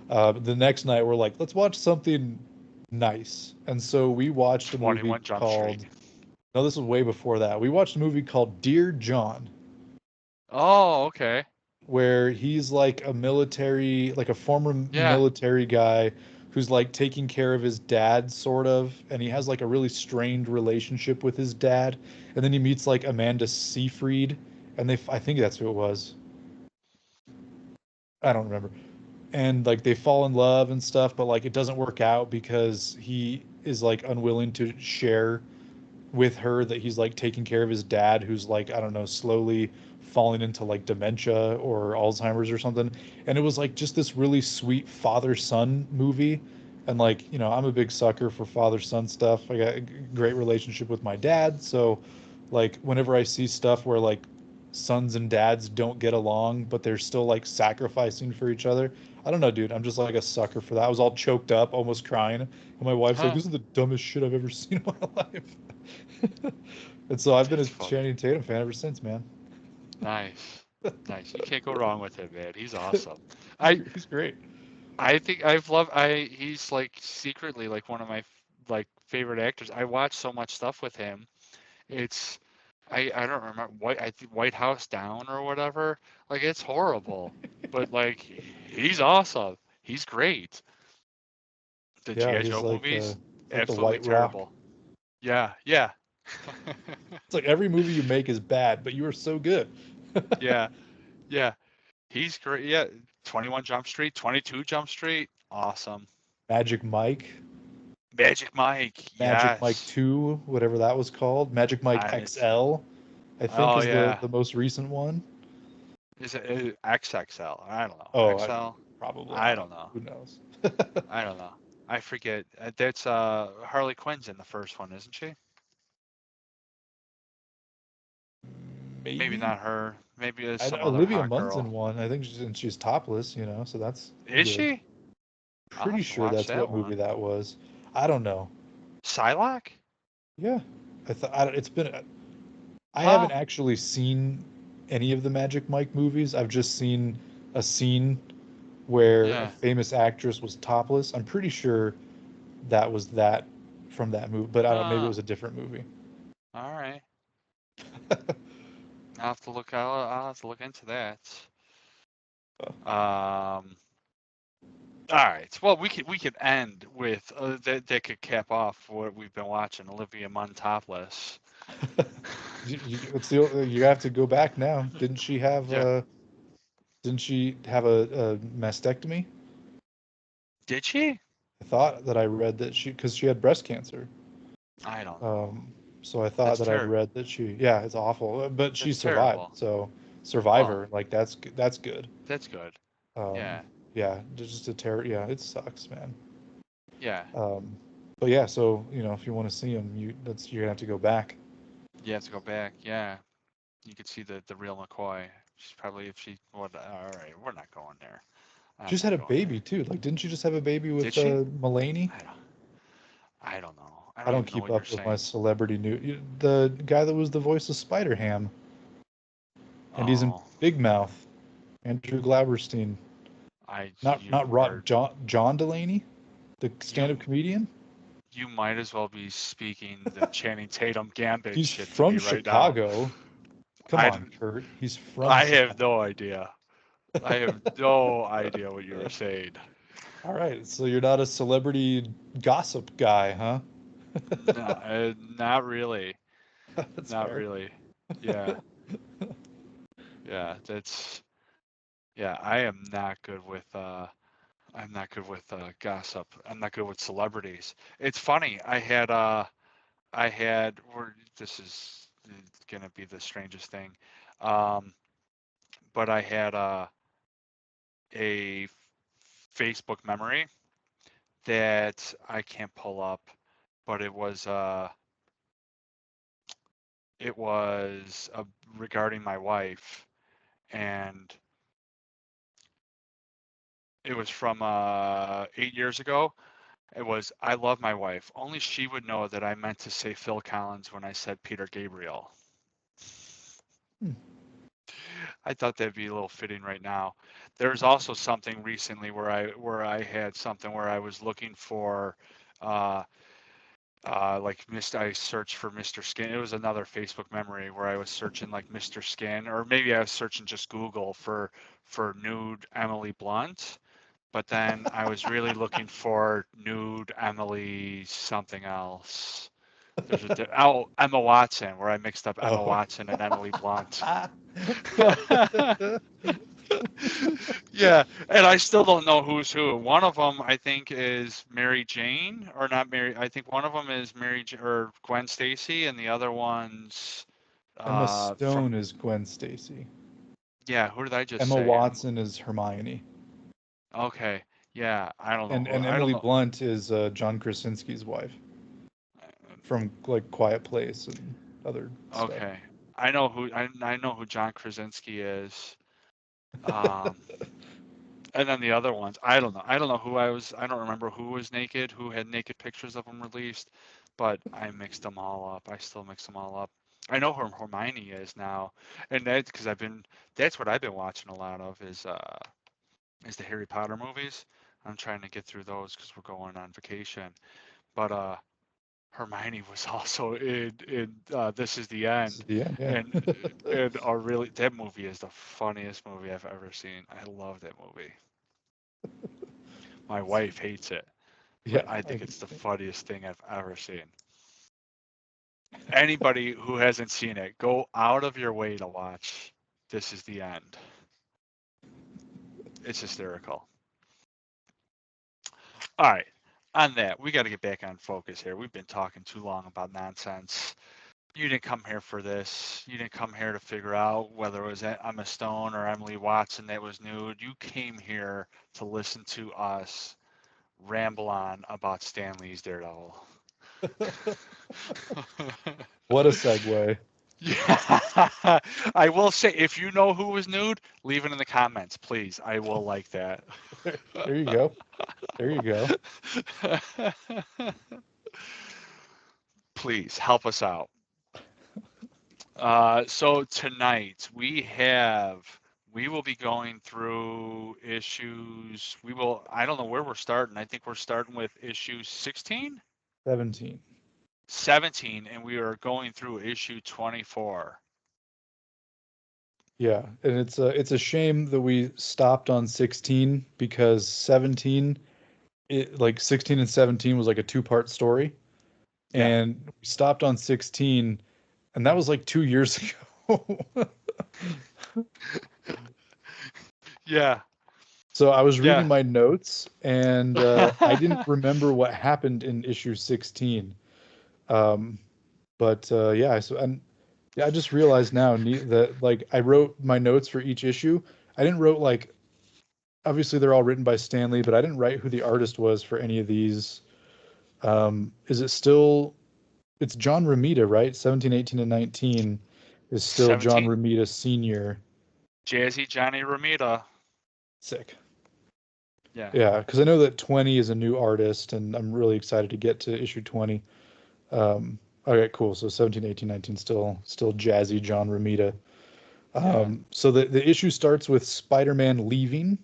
The next night, we're like, let's watch something nice. And so we watched a movie 21 Jump Street. called. No, this was way before that. We watched a movie called Dear John, Oh, okay. where he's like a military, like a former Yeah. military guy who's like taking care of his dad, sort of, and he has like a really strained relationship with his dad. And then he meets like Amanda Seyfried, and I think that's who it was. I don't remember. And like they fall in love and stuff, but like it doesn't work out because he is like unwilling to share with her that he's like taking care of his dad who's like I don't know slowly falling into like dementia or Alzheimer's or something. And it was like just this really sweet father son movie. And like I'm a big sucker for father son stuff. I got a great relationship with my dad, so like whenever I see stuff where like sons and dads don't get along but they're still like sacrificing for each other, I don't know, dude, I'm just like a sucker for that. I was all choked up, almost crying, and my wife's like, Huh. this is the dumbest shit I've ever seen in my life. And so I've been a That's funny. Channing Tatum fan ever since, man. Nice. Nice. You can't go wrong with him, man. He's awesome. I He's great. I think I've loved he's like secretly like one of my like favorite actors. I watch so much stuff with him. It's I don't remember I think White House Down or whatever. Like it's horrible, but like he's awesome. He's great. The Yeah, G.I. he's Joe like the movies, like the absolutely White Rock. terrible. Yeah, yeah. It's like every movie you make is bad, but you are so good. Yeah, yeah. He's great. Yeah, 21 Jump Street, 22 Jump Street. Awesome. Magic Mike, Magic Mike. Magic Mike Yes. 2, whatever that was called. Magic Mike I XL, I think oh is yeah. the most recent one. Is it XXL? I don't know. Oh, XL? probably. I I don't don't know. know. Who knows? I don't know. I forget. That's Harley Quinn's in the first one, isn't she? Maybe Maybe. not her. Maybe it's I, some other Olivia hot Munn's in girl. one. I think she's topless, so that's Is good. she? I'll Pretty have to sure watch that's that what movie one. that was. I don't know. Psylocke? Yeah, I thought I, don't- it's been. I haven't Huh? actually seen any of the Magic Mike movies. I've just seen a scene where a Yeah. famous actress was topless. I'm pretty sure that was that from that movie, but I don't. Maybe it Huh. was a different movie. All right. I'll have to look. I'll have to look into that. Um. All right. Well, we could end with that could cap off what we've been watching. Olivia Munn topless. You have to go back now. Yeah. Didn't she have a mastectomy? Did she? I thought that I read that because she had breast cancer. I don't know. Um, so I thought That's that I'd terrible. read that yeah, it's awful, but she That's survived. terrible. So Well, survivor, like that's good. that's good. Um, Yeah. yeah, just a terror. Yeah, it sucks, man. Yeah. Um, but yeah, so if you want to see them, you're gonna have to go back. You have to go back. Yeah. You could see the real McCoy. She's probably if she. What? All right. We're not going there. She I'm just had not a going there. baby too. Like, didn't she just have a baby Did with she? Mulaney? I don't. I don't know. I I don't don't even know keep what you're up with my saying. celebrity news. The guy that was the voice of Spider Ham, and he's in Oh, Big Mouth. Andrew Glauberstein. I you Not Rod. are John Delaney, the stand-up you comedian. you might as well be speaking the Channing Tatum Gambit He's shit to from me right now. Chicago. Come I on, Kurt. He's from I have Chicago. no idea. I have no idea what you were saying. All right, so you're not a celebrity gossip guy, huh? No, not really. That's Not fair. really. Yeah, yeah. That's yeah. I am not good with I'm not good with gossip. I'm not good with celebrities. It's funny. I had. This is gonna be the strangest thing. Um, but I had a Facebook memory that I can't pull up, but it was regarding my wife, and it was from 8 years ago. It was I love my wife. Only she would know that I meant to say Phil Collins when I said Peter Gabriel. Hmm. I thought that'd be a little fitting right now. There's also something recently where I had something where I was looking for uh like I searched for Mr. Skin. It was another Facebook memory where I was searching like Mr. Skin, or maybe I was searching just Google for nude Emily Blunt, but then I was really looking for nude Emily something else. Emma Watson, where I mixed up Emma Oh. Watson and Emily Blunt. Yeah, and I still don't know who's who. One of them, I think, is Mary Jane, or not Mary. I think one of them is or Gwen Stacy, and the other one's Emma from. Stone is Gwen Stacy. Yeah, who did I just Emma say? Watson is Hermione. Okay. Yeah, I don't know And who. and I don't Emily know. Blunt is John Krasinski's wife from like Quiet Place and other stuff. Okay, I know who John Krasinski is. Um, and then the other ones, I don't know. I don't know who I was. I don't remember who was naked, who had naked pictures of them released, but I mixed them all up. I still mix them all up. I know who Hermione is now, and that's because that's what I've been watching a lot of is the Harry Potter movies. I'm trying to get through those because we're going on vacation. But Hermione was also in This Is the This is End, the end, yeah. and and are really that movie is the funniest movie I've ever seen. I love that movie. My wife hates it, but Yeah, I think it's the funniest thing I've ever seen. Anybody who hasn't seen it, go out of your way to watch This Is the End. It's hysterical. All right. On that, we got to get back on focus here. We've been talking too long about nonsense. You didn't come here for this. You didn't come here to figure out whether it was Emma Stone or Emily Watson that was nude. You came here to listen to us ramble on about Stan Lee's Daredevil. What a segue. Yeah, I will say, if you know who was nude, leave it in the comments, please. I will like that. There you go. There you go. Please help us out. So tonight we will be going through issues. I don't know where we're starting. I think we're starting with issue 16, 17. 17, and we are going through issue 24. Yeah, and it's a shame that we stopped on 16 because 17, like 16 and 17 was like a two-part story, Yeah, and we stopped on 16, and that was like 2 years ago. yeah, So I was reading yeah. my notes, and I didn't remember what happened in issue 16. Um, but yeah, and yeah, I just realized now that like I wrote my notes for each issue. I didn't wrote like obviously they're all written by Stanley, but I didn't write who the artist was for any of these. Is it still? It's John Romita, right? 17, 18, and 19 is still John 17, Romita Senior. Jazzy Johnny Ramita. Sick. Yeah, Yeah, because I know that 20 is a new artist, and I'm really excited to get to issue 20. Okay, cool. So 17, 18, 19 still jazzy John Romita. yeah. So the issue starts with Spider-Man leaving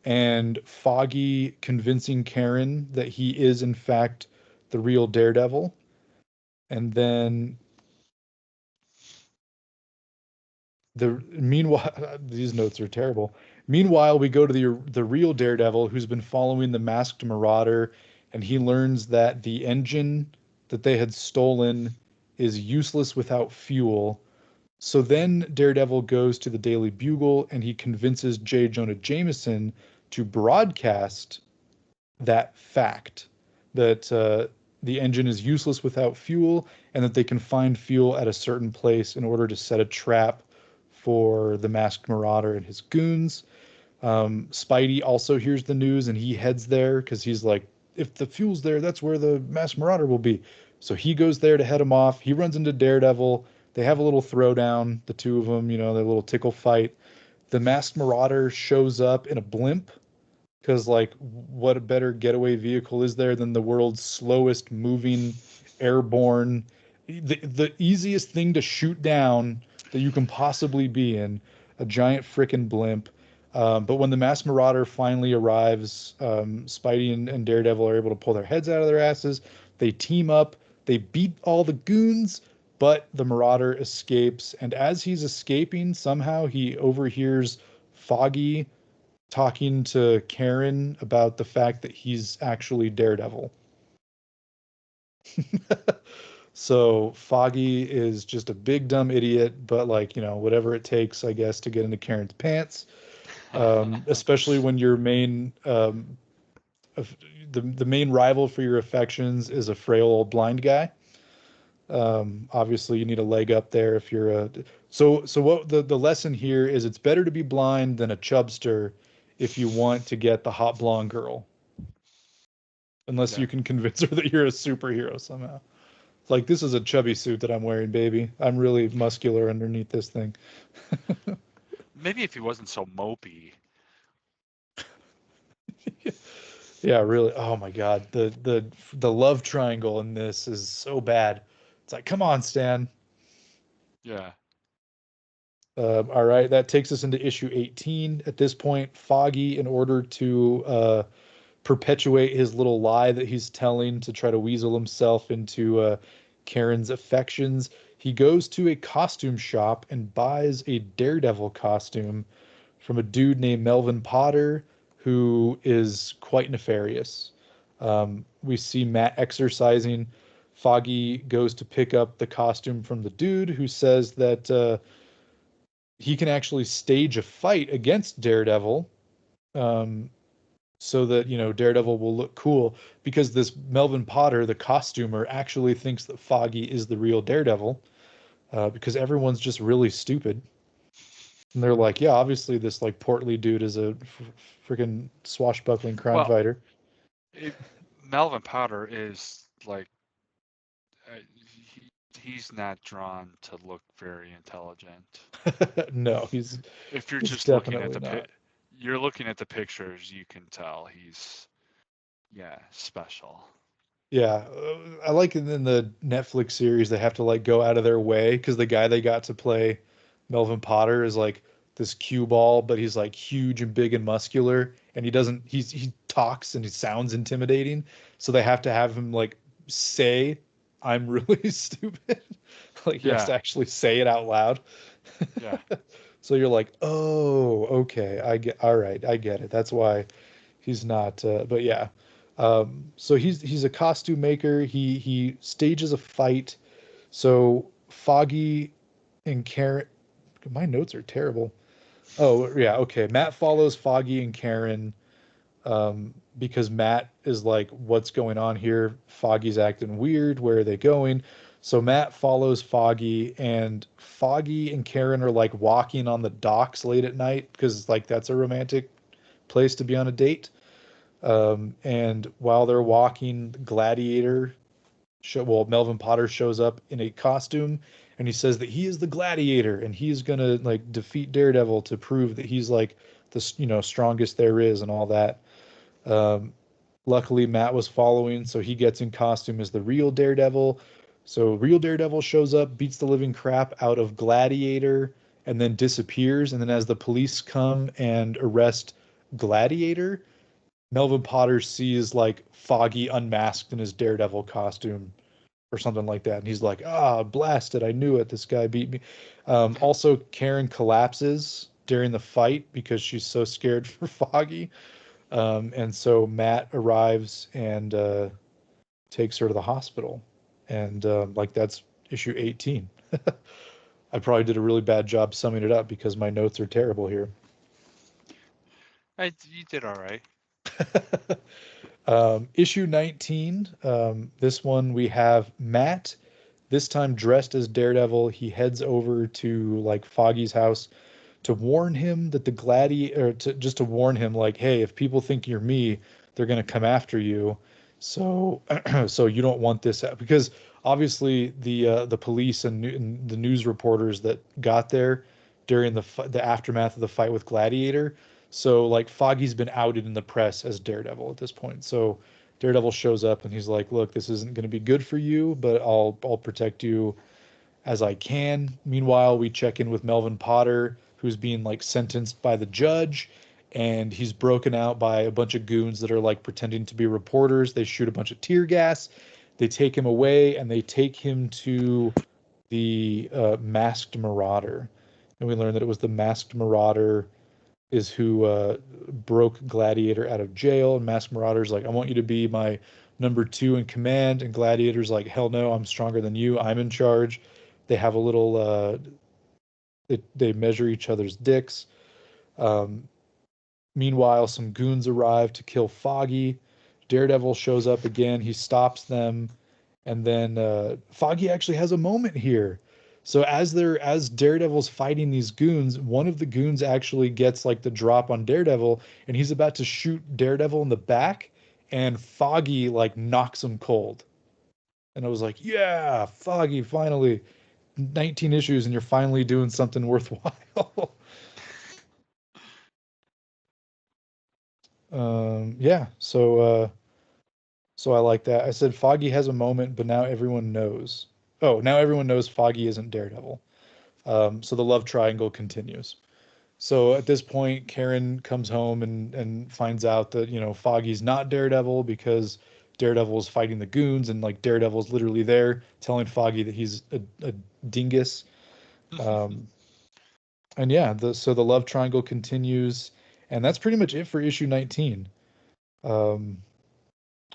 and Foggy convincing Karen that he is in fact the real Daredevil. And then meanwhile these notes are terrible. Meanwhile, we go to the real Daredevil who's been following the masked marauder, and he learns that the engine that they had stolen is useless without fuel. So then Daredevil goes to the Daily Bugle and he convinces J. Jonah Jameson to broadcast that fact that the engine is useless without fuel and that they can find fuel at a certain place in order to set a trap for the masked marauder and his goons. Spidey also hears the news and he heads there because he's like, if the fuel's there, that's where the masked marauder will be. So he goes there to head him off. He runs into Daredevil. They have a little throwdown, the two of them, their little tickle fight. The masked marauder shows up in a blimp because like what a better getaway vehicle is there than the world's slowest moving airborne, the easiest thing to shoot down that you can possibly be in, a giant frickin' blimp. But when the mass marauder finally arrives, Spidey and Daredevil are able to pull their heads out of their asses. They team up, they beat all the goons, but the marauder escapes, and as he's escaping somehow he overhears Foggy talking to Karen about the fact that he's actually Daredevil. So Foggy is just a big dumb idiot, but like, whatever it takes, I guess, to get into Karen's pants. Especially when your main the main rival for your affections is a frail old blind guy. Obviously you need a leg up there if you're a so what the lesson here is, it's better to be blind than a chubster if you want to get the hot blonde girl, unless Yeah. you can convince her that you're a superhero somehow. It's like, this is a chubby suit that I'm wearing, baby. I'm really muscular underneath this thing. Maybe if he wasn't so mopey. Yeah, really. Oh my God, the love triangle in this is so bad. It's like, come on, Stan. Yeah. All right, that takes us into issue 18. At this point, Foggy, in order to perpetuate his little lie that he's telling to try to weasel himself into Karen's affections, he goes to a costume shop and buys a Daredevil costume from a dude named Melvin Potter, who is quite nefarious. We see Matt exercising. Foggy goes to pick up the costume from the dude who says that he can actually stage a fight against Daredevil, um, so that Daredevil will look cool, because this Melvin Potter, the costumer, actually thinks that Foggy is the real Daredevil, because everyone's just really stupid. And they're like, yeah, obviously this like portly dude is a freaking swashbuckling crime Well, fighter. it, Melvin Potter is like he's not drawn to look very intelligent. No, he's If you're he's just looking at definitely not. you're looking at the pictures, you can tell he's yeah special. Yeah, I like it in the Netflix series they have to like go out of their way because the guy they got to play Melvin Potter is like this cue ball, but he's like huge and big and muscular, and he talks and he sounds intimidating, so they have to have him like say, "I'm really stupid." Like he has Yeah, to actually say it out loud. yeah. So you're like, "Oh, okay, I get, all right, I get it. That's why he's not." But yeah, so he's a costume maker. He stages a fight. So Foggy and Karen, my notes are terrible. Oh yeah, okay. Matt follows Foggy and Karen, because Matt is like, "What's going on here? Foggy's acting weird. Where are they going?" So Matt follows Foggy, and Foggy and Karen are like walking on the docks late at night because like that's a romantic place to be on a date. And while they're walking, Melvin Potter shows up in a costume, and he says that he is the Gladiator, and he's gonna like defeat Daredevil to prove that he's like the strongest there is and all that. Um, Luckily, Matt was following, so he gets in costume as the real Daredevil. So real Daredevil shows up, beats the living crap out of Gladiator, and then disappears. And then as the police come and arrest Gladiator, Melvin Potter sees like Foggy unmasked in his Daredevil costume or something like that. And he's like, ah, blasted. I knew it. This guy beat me. Also, Karen collapses during the fight because she's so scared for Foggy. And so Matt arrives and takes her to the hospital. And like that's issue 18. I probably did a really bad job summing it up because my notes are terrible here. You did all right. Issue 19. This one we have Matt, this time dressed as Daredevil. He heads over to like Foggy's house to warn him that the gladiator, or to just to warn him, like, hey, if people think you're me, they're gonna come after you. So, so you don't want this because obviously the police and the news reporters that got there during the aftermath of the fight with Gladiator. So like Foggy's been outed in the press as Daredevil at this point. So Daredevil shows up and he's like, look, this isn't going to be good for you, but I'll protect you as I can. Meanwhile, we check in with Melvin Potter, who's being like sentenced by the judge, and he's broken out by a bunch of goons that are like pretending to be reporters. They shoot a bunch of tear gas. They take him away and they take him to the masked marauder. And we learn that it was the masked marauder is who broke Gladiator out of jail. And masked marauder's like, I want you to be my number two in command. And Gladiator's like, hell no, I'm stronger than you. I'm in charge. They have a little they measure each other's dicks. Um, Meanwhile, some goons arrive to kill Foggy. Daredevil shows up again. He stops them, and then Foggy actually has a moment here. So as Daredevil's fighting these goons, one of the goons actually gets like the drop on Daredevil, and he's about to shoot Daredevil in the back, and Foggy like knocks him cold. And I was like, yeah, Foggy, finally. 19 issues and you're finally doing something worthwhile. Yeah, so I like that. I said Foggy has a moment, but now everyone knows. Oh, now everyone knows Foggy isn't Daredevil. So the love triangle continues. So at this point, Karen comes home and finds out that, Foggy's not Daredevil because Daredevil's fighting the goons, and like Daredevil's literally there telling Foggy that he's a dingus. Um, and yeah, so the love triangle continues, and that's pretty much it for issue 19. Um,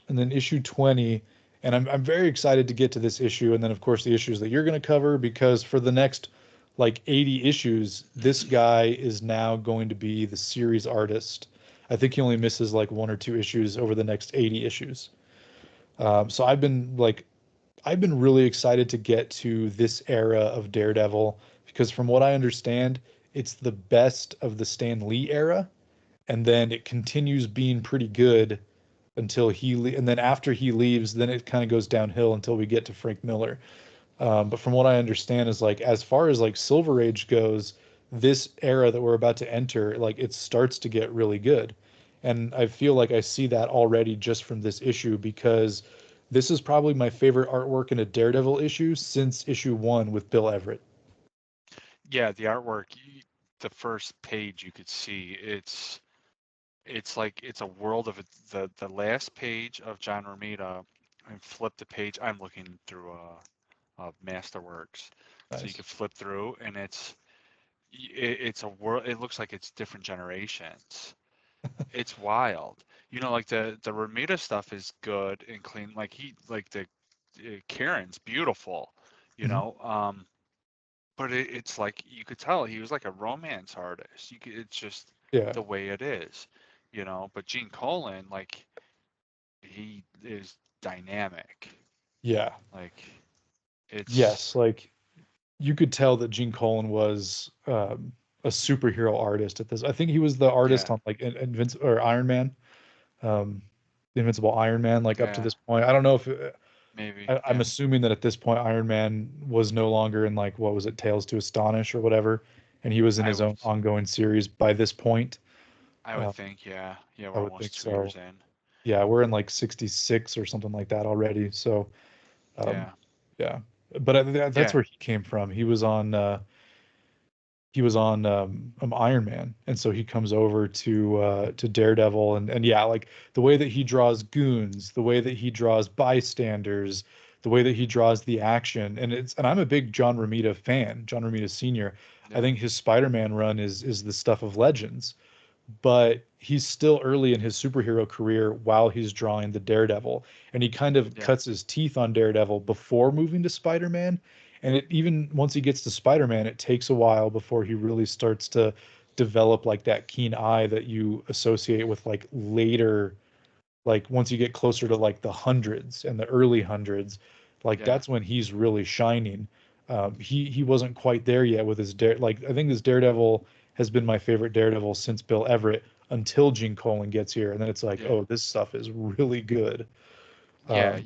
and then issue 20 And I'm very excited to get to this issue, and then of course the issues that you're going to cover, because for the next like 80 issues, this guy is now going to be the series artist. I think he only misses like one or two issues over the next 80 issues. So I've been really excited to get to this era of Daredevil, because from what I understand, it's the best of the Stan Lee era, and then it continues being pretty good until and then after he leaves, then it kind of goes downhill until we get to Frank Miller. But from what I understand is like as far as like Silver Age goes, this era that we're about to enter, like it starts to get really good. And I feel like I see that already just from this issue, because this is probably my favorite artwork in a Daredevil issue since issue one with Bill Everett. Yeah, the artwork, the first page you could see, it's like it's a world of it. The last page of John Romita, and flip the page. I'm looking through Masterworks, so you Nice. could flip through, and it's a world. It looks like it's different generations. It's wild. Like the Ramita stuff is good and clean. Like the Karen's beautiful. You Mhm. know, but it's like you could tell he was like a romance artist. It's just Yeah. the way it is. But Gene Colan, like he is dynamic. Yeah. Like it's Yes. Like you could tell that Gene Colan was a superhero artist at this. I think he was the artist yeah, on like or Iron Man, um, the Invincible Iron Man. Like up to yeah, this point, I don't know if maybe, I'm yeah. assuming that at this point Iron Man was no longer in like what was it, Tales to Astonish or whatever, and he was in I his would own ongoing series by this point. I would Uh, think, yeah, yeah. I We're would think almost two so. years in. Yeah, we're in like 66 or something like that already. So um, Yeah, yeah, but that's yeah, where he came from. He was on Iron Man, and so he comes over to Daredevil, and yeah, like the way that he draws goons, the way that he draws bystanders, the way that he draws the action, and I'm a big John Romita fan, John Romita Sr. I yeah, think his Spider-Man run is the stuff of legends, but he's still early in his superhero career while he's drawing the Daredevil. And he kind of yeah, cuts his teeth on Daredevil before moving to Spider-Man. And it even once he gets to Spider-Man, it takes a while before he really starts to develop like that keen eye that you associate with like later, like once you get closer to like the hundreds and the early hundreds, like yeah, that's when he's really shining. He wasn't quite there yet with his dare. Like I think this Daredevil has been my favorite Daredevil since Bill Everett until Gene Colan gets here, and then it's like, yeah, oh, this stuff is really good. yeah. Um,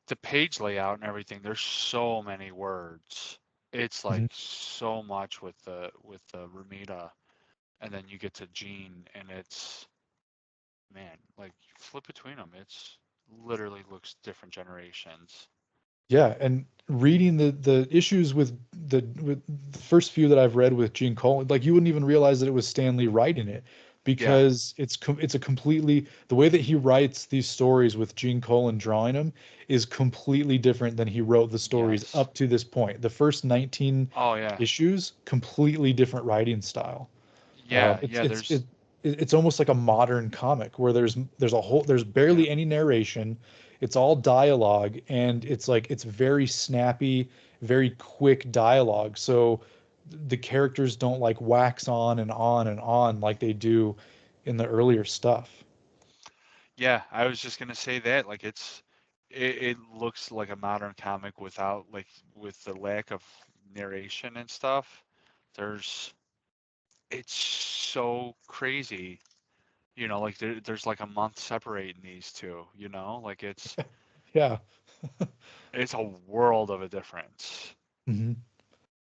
The page layout and everything. There's so many words. It's like mhm. so much with the Ramita, and then you get to Gene, and it's man, like you flip between them. It's literally looks different generations. Yeah, and reading the issues with the first few that I've read with Gene Colan, like you wouldn't even realize that it was Stanley writing it, Yeah. because it's a completely, the way that he writes these stories with Gene Colan drawing them is completely different than he wrote the stories Yes. up to this point. The first 19 Oh yeah. issues, completely different writing style. Yeah. It's Yeah. it's almost like a modern comic where there's Yeah. barely any narration. It's all dialogue, and it's like it's very snappy, very quick dialogue. So the characters don't like wax on and on and on like they do in the earlier stuff. Yeah. I was just gonna say that. Like it looks like a modern comic without like with the lack of narration and stuff. There's it's so crazy. Like there's like a month separating these two. Like Yeah. it's a world of a difference. hmm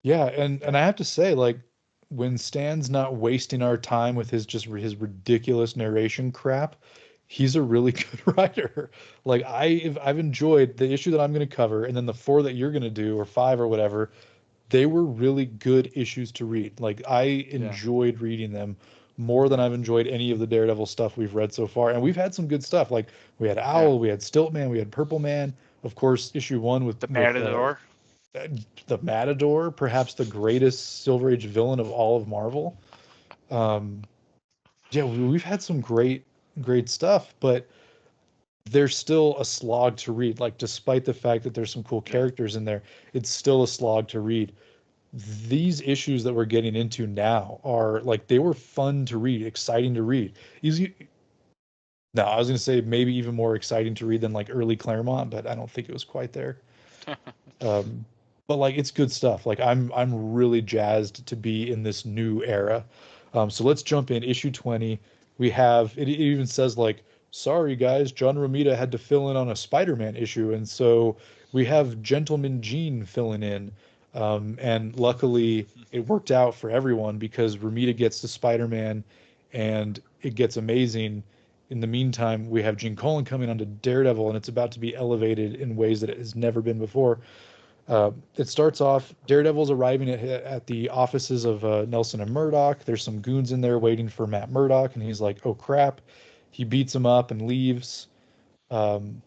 Yeah, and Yeah. I have to say, like, when Stan's not wasting our time with his ridiculous narration crap, he's a really good writer. Like I've enjoyed the issue that I'm going to cover, and then the four that you're going to do, or five or whatever. They were really good issues to read. Like I Yeah. enjoyed reading them more than I've enjoyed any of the Daredevil stuff we've read so far. And we've had some good stuff. Like we had Yeah. Owl, we had Stiltman, we had Purple Man. Of course, issue one The with Matador. uh, the Matador, perhaps the greatest Silver Age villain of all of Marvel. Um, yeah, we've had some great stuff, but they're still a slog to read. Like, despite the fact that there's some cool Yeah. characters in there, it's still a slog to read. These issues that we're getting into now are like they were fun to read, exciting to read. Easy. No, I was gonna say maybe even more exciting to read than like early Claremont, but I don't think it was quite there. Um, but like it's good stuff. Like I'm really jazzed to be in this new era. So let's jump in. Issue 20. We have it even says like, sorry guys, John Romita had to fill in on a Spider-Man issue, and so we have Gentleman Gene filling in. And luckily it worked out for everyone because Romita gets to Spider-Man and it gets amazing. In the meantime, we have Gene Colan coming onto Daredevil, and it's about to be elevated in ways that it has never been before. It starts off Daredevil's arriving at the offices of Nelson and Murdoch. There's some goons in there waiting for Matt Murdock, and he's like, "Oh crap!" He beats him up and leaves. Um,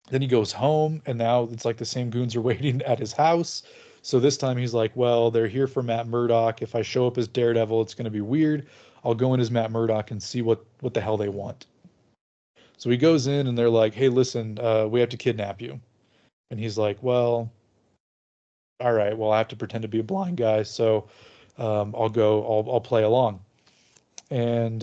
then he goes home, and now it's like the same goons are waiting at his house. So this time he's like, "Well, they're here for Matt Murdock. If I show up as Daredevil, it's going to be weird. I'll go in as Matt Murdock and see what the hell they want." So he goes in, and they're like, "Hey, listen, we have to kidnap you." And he's like, "Well, all right, well, I have to pretend to be a blind guy, so I'll go, I'll play along." And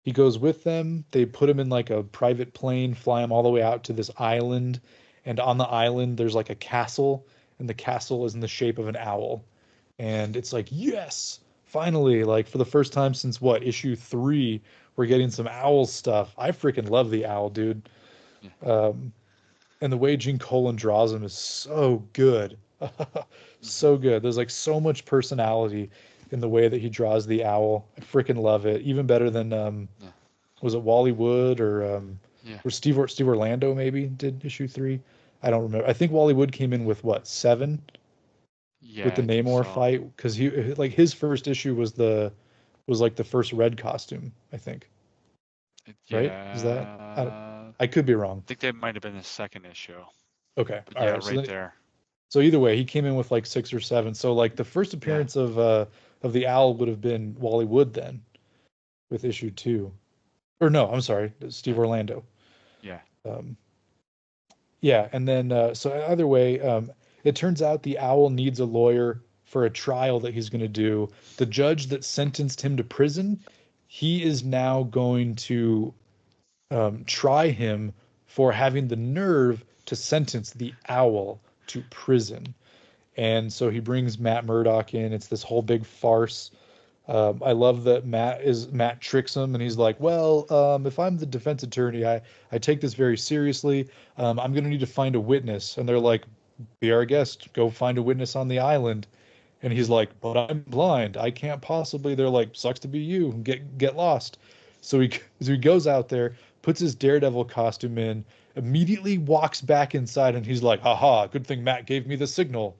he goes with them. They put him in like a private plane, fly him all the way out to this island. And on the island, there's like a castle, and the castle is in the shape of an owl. And it's like, yes, finally, like for the first time since what, issue 3, we're getting some owl stuff. I freaking love the owl, dude. Yeah. Um, and the way Gene Colan draws him is so good. Hmm. So good. There's like so much personality in the way that he draws the owl. I freaking love it. Even better than Yeah. was it Wally Wood Yeah. or Steve Orlando maybe did issue 3? I don't remember. I think Wally Wood came in with what, 7 with Yeah, the I think Namor so. fight because he like his first issue was like the first red costume, I think. Right? Is that Yeah. I could be I wrong. think that might have been the second issue. Okay. But All yeah, right. So right then there. so either way, he came in with like 6 or 7. So like the first Yeah. appearance of the owl would have been Wally Wood then with issue 2. Or no, I'm sorry, Steve Yeah. Orlando. Yeah. Um, yeah, and then so either way, it turns out the owl needs a lawyer for a trial that he's going to do. The judge that sentenced him to prison, he is now going to try him for having the nerve to sentence the owl to prison. And so he brings Matt Murdock in. It's this whole big farce. I love that Matt tricks him, and he's like, "Well, if I'm the defense attorney, I take this very seriously. I'm going to need to find a witness." And they're like, "Be our guest. Go find a witness on the island." And he's like, "But I'm blind. I can't possibly." They're like, "Sucks to be you. Get lost." So he goes out there, puts his Daredevil costume in, immediately walks back inside, and he's like, "Haha! Good thing Matt gave me the signal."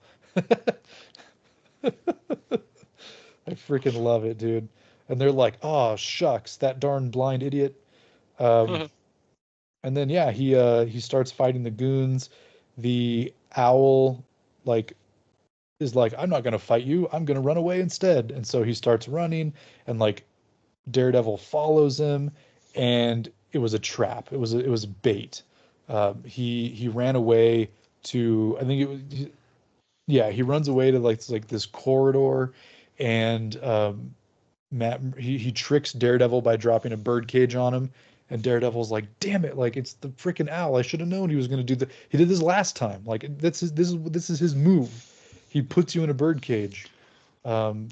I freaking love it, dude. And they're like, "Oh shucks, that darn blind idiot." Um, and then yeah, he starts fighting the goons. The owl like is like, "I'm not gonna fight you. I'm gonna run away instead." And so he starts running, and like Daredevil follows him, and it was a trap. It was bait. He ran away to I think it was yeah, he runs away to like this corridor, and Matt he tricks Daredevil by dropping a bird cage on him, and Daredevil's like, "Damn it! Like it's the freaking owl. I should have known he was going to do that. He did this last time. Like this is his move. He puts you in a bird cage." Um,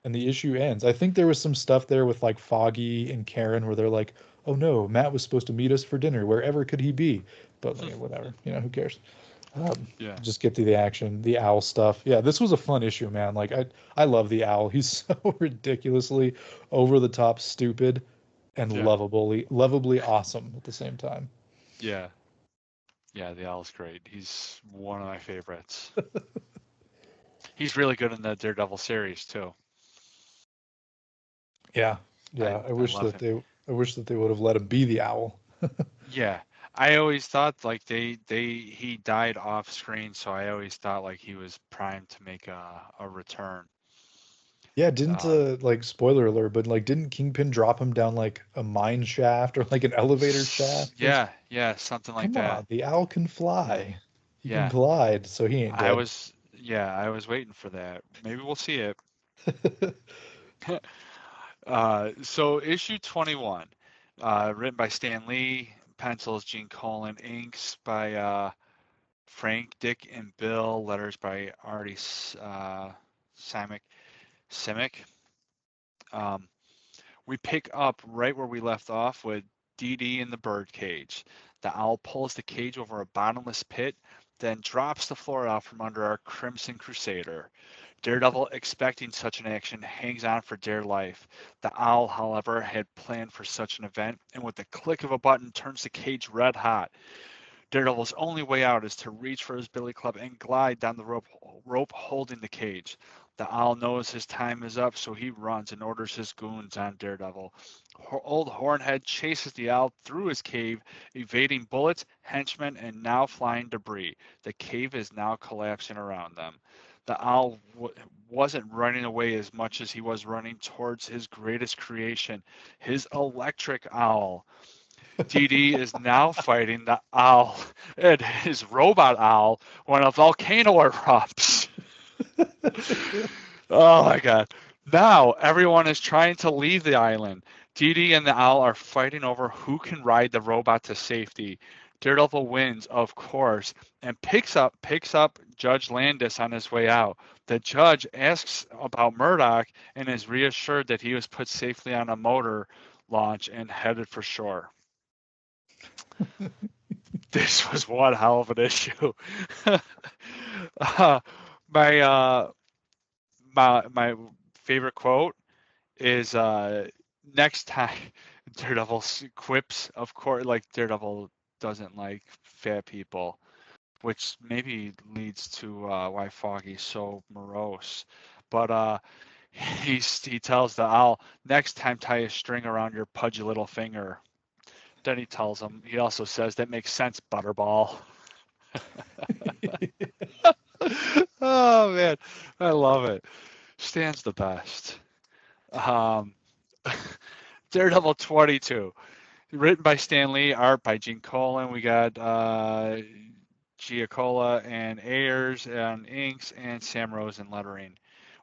and the issue ends. I think there was some stuff there with like Foggy and Karen where they're like, "Oh no, Matt was supposed to meet us for dinner. Wherever could he be?" But like, whatever, who cares? Um, Yeah. just get to the action, the owl stuff. Yeah, this was a fun issue, man. Like I love the owl. He's so ridiculously over the top, stupid, and Yeah. lovably awesome at the same time. Yeah. Yeah, the Owl's great. He's one of my favorites. He's really good in the Daredevil series too. Yeah, I yeah. I I wish love that him. I wish that they would have let him be the owl. Yeah. I always thought like he died off screen, so I always thought like he was primed to make a return. Yeah, didn't Um, like spoiler alert, but like didn't Kingpin drop him down like a mine shaft or like an elevator shaft? Or yeah, something like come that. on, the owl can Yeah, fly. He can yeah. glide, so he ain't dead. I was waiting for that. Maybe we'll see it. So issue 21, written by Stan Lee, pencils Gene Colan, inks by Frank, Dick, and Bill, letters by Artie Simic. Simic. Um, we pick up right where we left off with Dee Dee in the bird cage. The owl pulls the cage over a bottomless pit, then drops the floor out from under our Crimson Crusader. Daredevil, expecting such an action, hangs on for dear life. The owl, however, had planned for such an event, and with the click of a button turns the cage red hot. Daredevil's only way out is to reach for his billy club and glide down the rope holding the cage. The owl knows his time is up, so he runs and orders his goons on Daredevil. Old Hornhead chases the owl through his cave, evading bullets, henchmen, and now flying debris. The cave is now collapsing around them. The owl wasn't running away as much as he was running towards his greatest creation, his electric owl. DD is now fighting the owl and his robot owl when a volcano erupts. Oh my god. Now everyone is trying to leave the island. DD and the owl are fighting over who can ride the robot to safety. Daredevil wins, of course, and picks up Judge Landis on his way out. The judge asks about Murdoch and is reassured that he was put safely on a motor launch and headed for shore. This was one hell of an issue. uh, my my favorite quote is next time Daredevil quips, of course, like Daredevil doesn't like fat people, which maybe leads to why Foggy's so morose. But he tells the owl, next time tie a string around your pudgy little finger. Then he also says, that makes sense, Butterball. Oh man, I love it. Stan's the best. Um, Daredevil 22, written by Stan Lee, art by Gene Colan. We got Giacola and Ayers and inks and Sam Rose in lettering.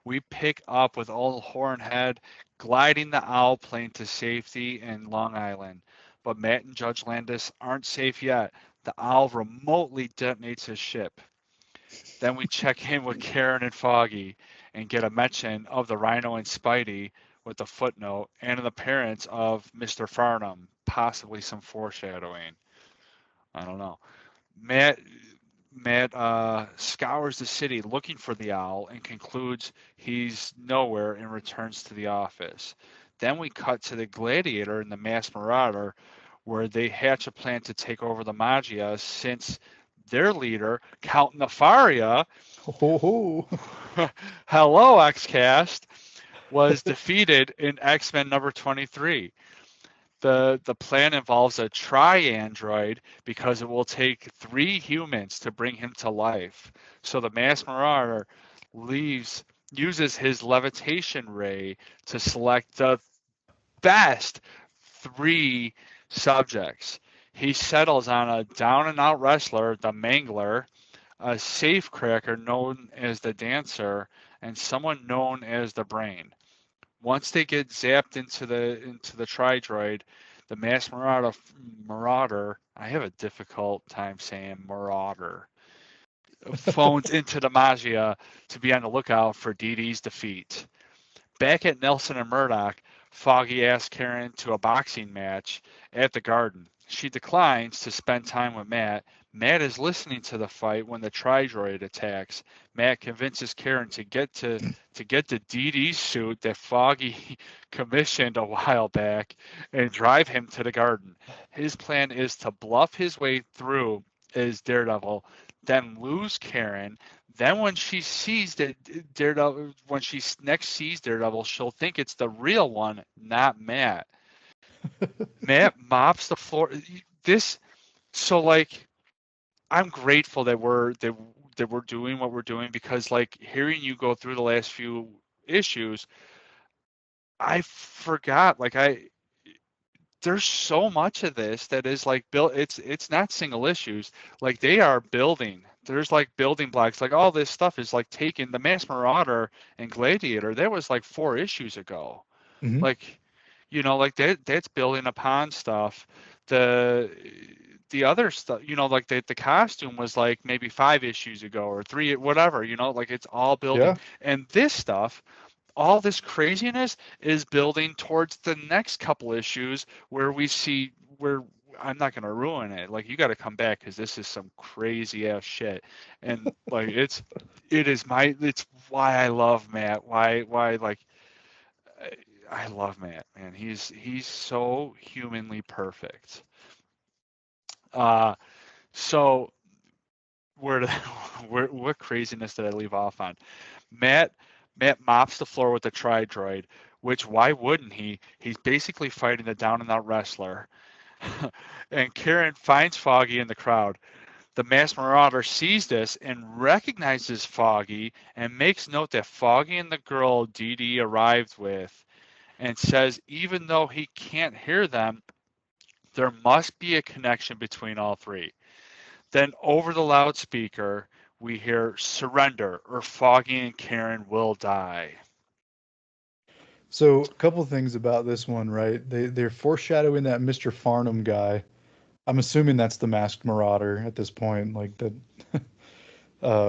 We pick up with old Hornhead gliding the owl plane to safety in Long Island. But Matt and Judge Landis aren't safe yet. The owl remotely detonates his ship. Then we check in with Karen and Foggy and get a mention of the Rhino and Spidey with the footnote and an appearance of Mr. Farnham, possibly some foreshadowing. I don't know. Matt Matt scours the city looking for the owl and concludes he's nowhere and returns to the office. Then we cut to the Gladiator and the Masked Marauder, where they hatch a plan to take over the Magia since their leader, Count Nefaria, Oh, hello, X-Cast, was defeated in X-Men number 23. The plan involves a tri-android because it will take 3 humans to bring him to life. So the Masked Marauder uses his levitation ray to select the best 3 subjects. He settles on a down and out wrestler, the Mangler, a safecracker known as the Dancer, and someone known as the Brain. Once they get zapped into the Tridroid, the Mass Marauder, I have a difficult time saying Marauder, phones into the Magia to be on the lookout for Dee Dee's defeat. Back at Nelson and Murdoch, Foggy asks Karen to a boxing match at the Garden. She declines to spend time with Matt. Matt is listening to the fight when the Tridroid attacks. Matt convinces Karen to get the DD suit that Foggy commissioned a while back and drive him to the Garden. His plan is to bluff his way through as Daredevil, then lose Karen. Then when she sees that Daredevil, when she next sees Daredevil, she'll think it's the real one, not Matt. Matt mops the floor. This, so like, I'm grateful that we're doing what we're doing because like hearing you go through the last few issues, I forgot. Like there's so much of this that is like built. It's not single issues. Like they are building. There's like building blocks. Like all this stuff is like taken. The Mass Marauder and Gladiator. That was like 4 issues ago. Hmm. Like, like that's building upon stuff. The the other stuff, like the costume was like maybe 5 issues ago or three, whatever. Like it's all building. Yeah. And this stuff, all this craziness is building towards the next couple issues where we see where I'm not going to ruin it. Like you got to come back because this is some crazy ass shit, and like it's why I love Matt. Why like I love Matt, man. He's so humanly perfect. Uh, so where did, what craziness did I leave off on? Matt Matt mops the floor with the tri-droid, which why wouldn't he? He's basically fighting a down and out wrestler. And Karen finds Foggy in the crowd. The masked marauder sees this and recognizes Foggy and makes note that Foggy and the girl Dee Dee arrived with and says even though he can't hear them, there must be a connection between all three. Then over the loudspeaker, we hear surrender or Foggy and Karen will die. So a couple things about this one, right? They're foreshadowing that Mr. Farnham guy. I'm assuming that's the masked marauder at this point. Like that,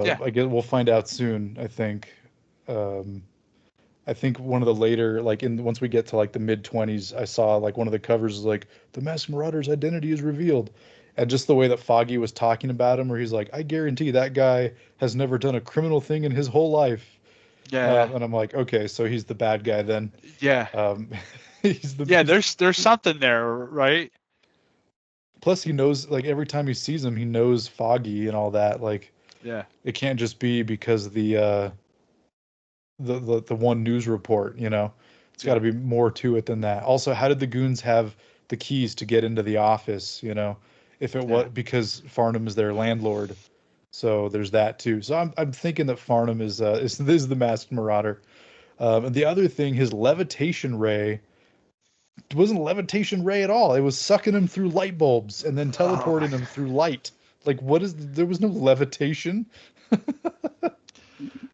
Yeah, I guess we'll find out soon. Um, I think one of the later, like in once we get to like the mid 20s, I saw like one of the covers is like the masked marauder's identity is revealed, and just the way that Foggy was talking about him, where he's like, I guarantee that guy has never done a criminal thing in his whole life. yeah, And I'm like, okay, so he's the bad guy then. yeah, Um, he's the yeah. he's, There's something there, right? plus he knows like every time he sees him, he knows Foggy and all that. Like Yeah, it can't just be because the one news report, It's got to yeah, be more to it than that. Also, how did the goons have the keys to get into the office, If it yeah. was because Farnham is their landlord. So there's that too. So I'm thinking that Farnham is the masked marauder. And the other thing, his levitation ray wasn't a levitation ray at all. It was sucking him through light bulbs and then Oh my teleporting him through light. Like, there was no levitation.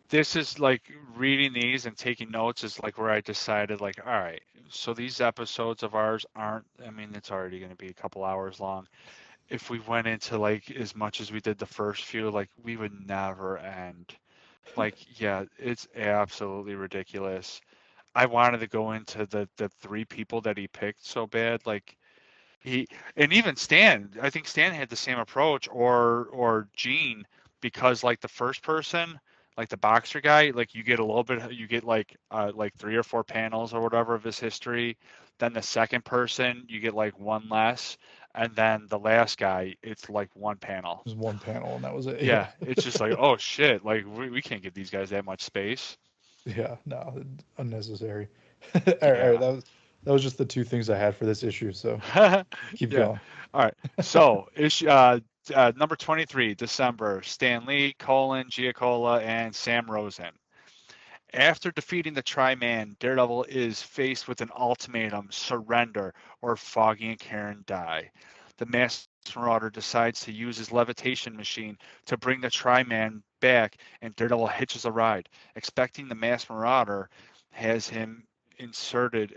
this is like reading these and taking notes is like where I decided like, all right, so these episodes of ours aren't, I mean, it's already going to be a couple hours long. If we went into like as much as we did the first few, like we would never end. Like, yeah, it's absolutely ridiculous. I wanted to go into the three people that he picked so bad, like he and even Stan, I think Stan had the same approach or Gene because like the first person, like the boxer guy, like you get a little bit you get like 3 or 4 panels or whatever of his history. Then the second person, you get like one less, and then the last guy, it's like one panel. There's one panel and that was it. Yeah, Yeah. it's just like, oh shit, like we can't give these guys that much space. Yeah, no, unnecessary. All right, Yeah. that was just the two things I had for this issue. So keep Yeah. going. All right. So, issue number 23, December. Stan Lee, Colan, Giacola, and Sam Rosen. After defeating the Tri-Man, Daredevil is faced with an ultimatum: surrender or Foggy and Karen die. The Masked Marauder decides to use his levitation machine to bring the Tri-Man back, and Daredevil hitches a ride. Expecting this, the Masked Marauder has him inserted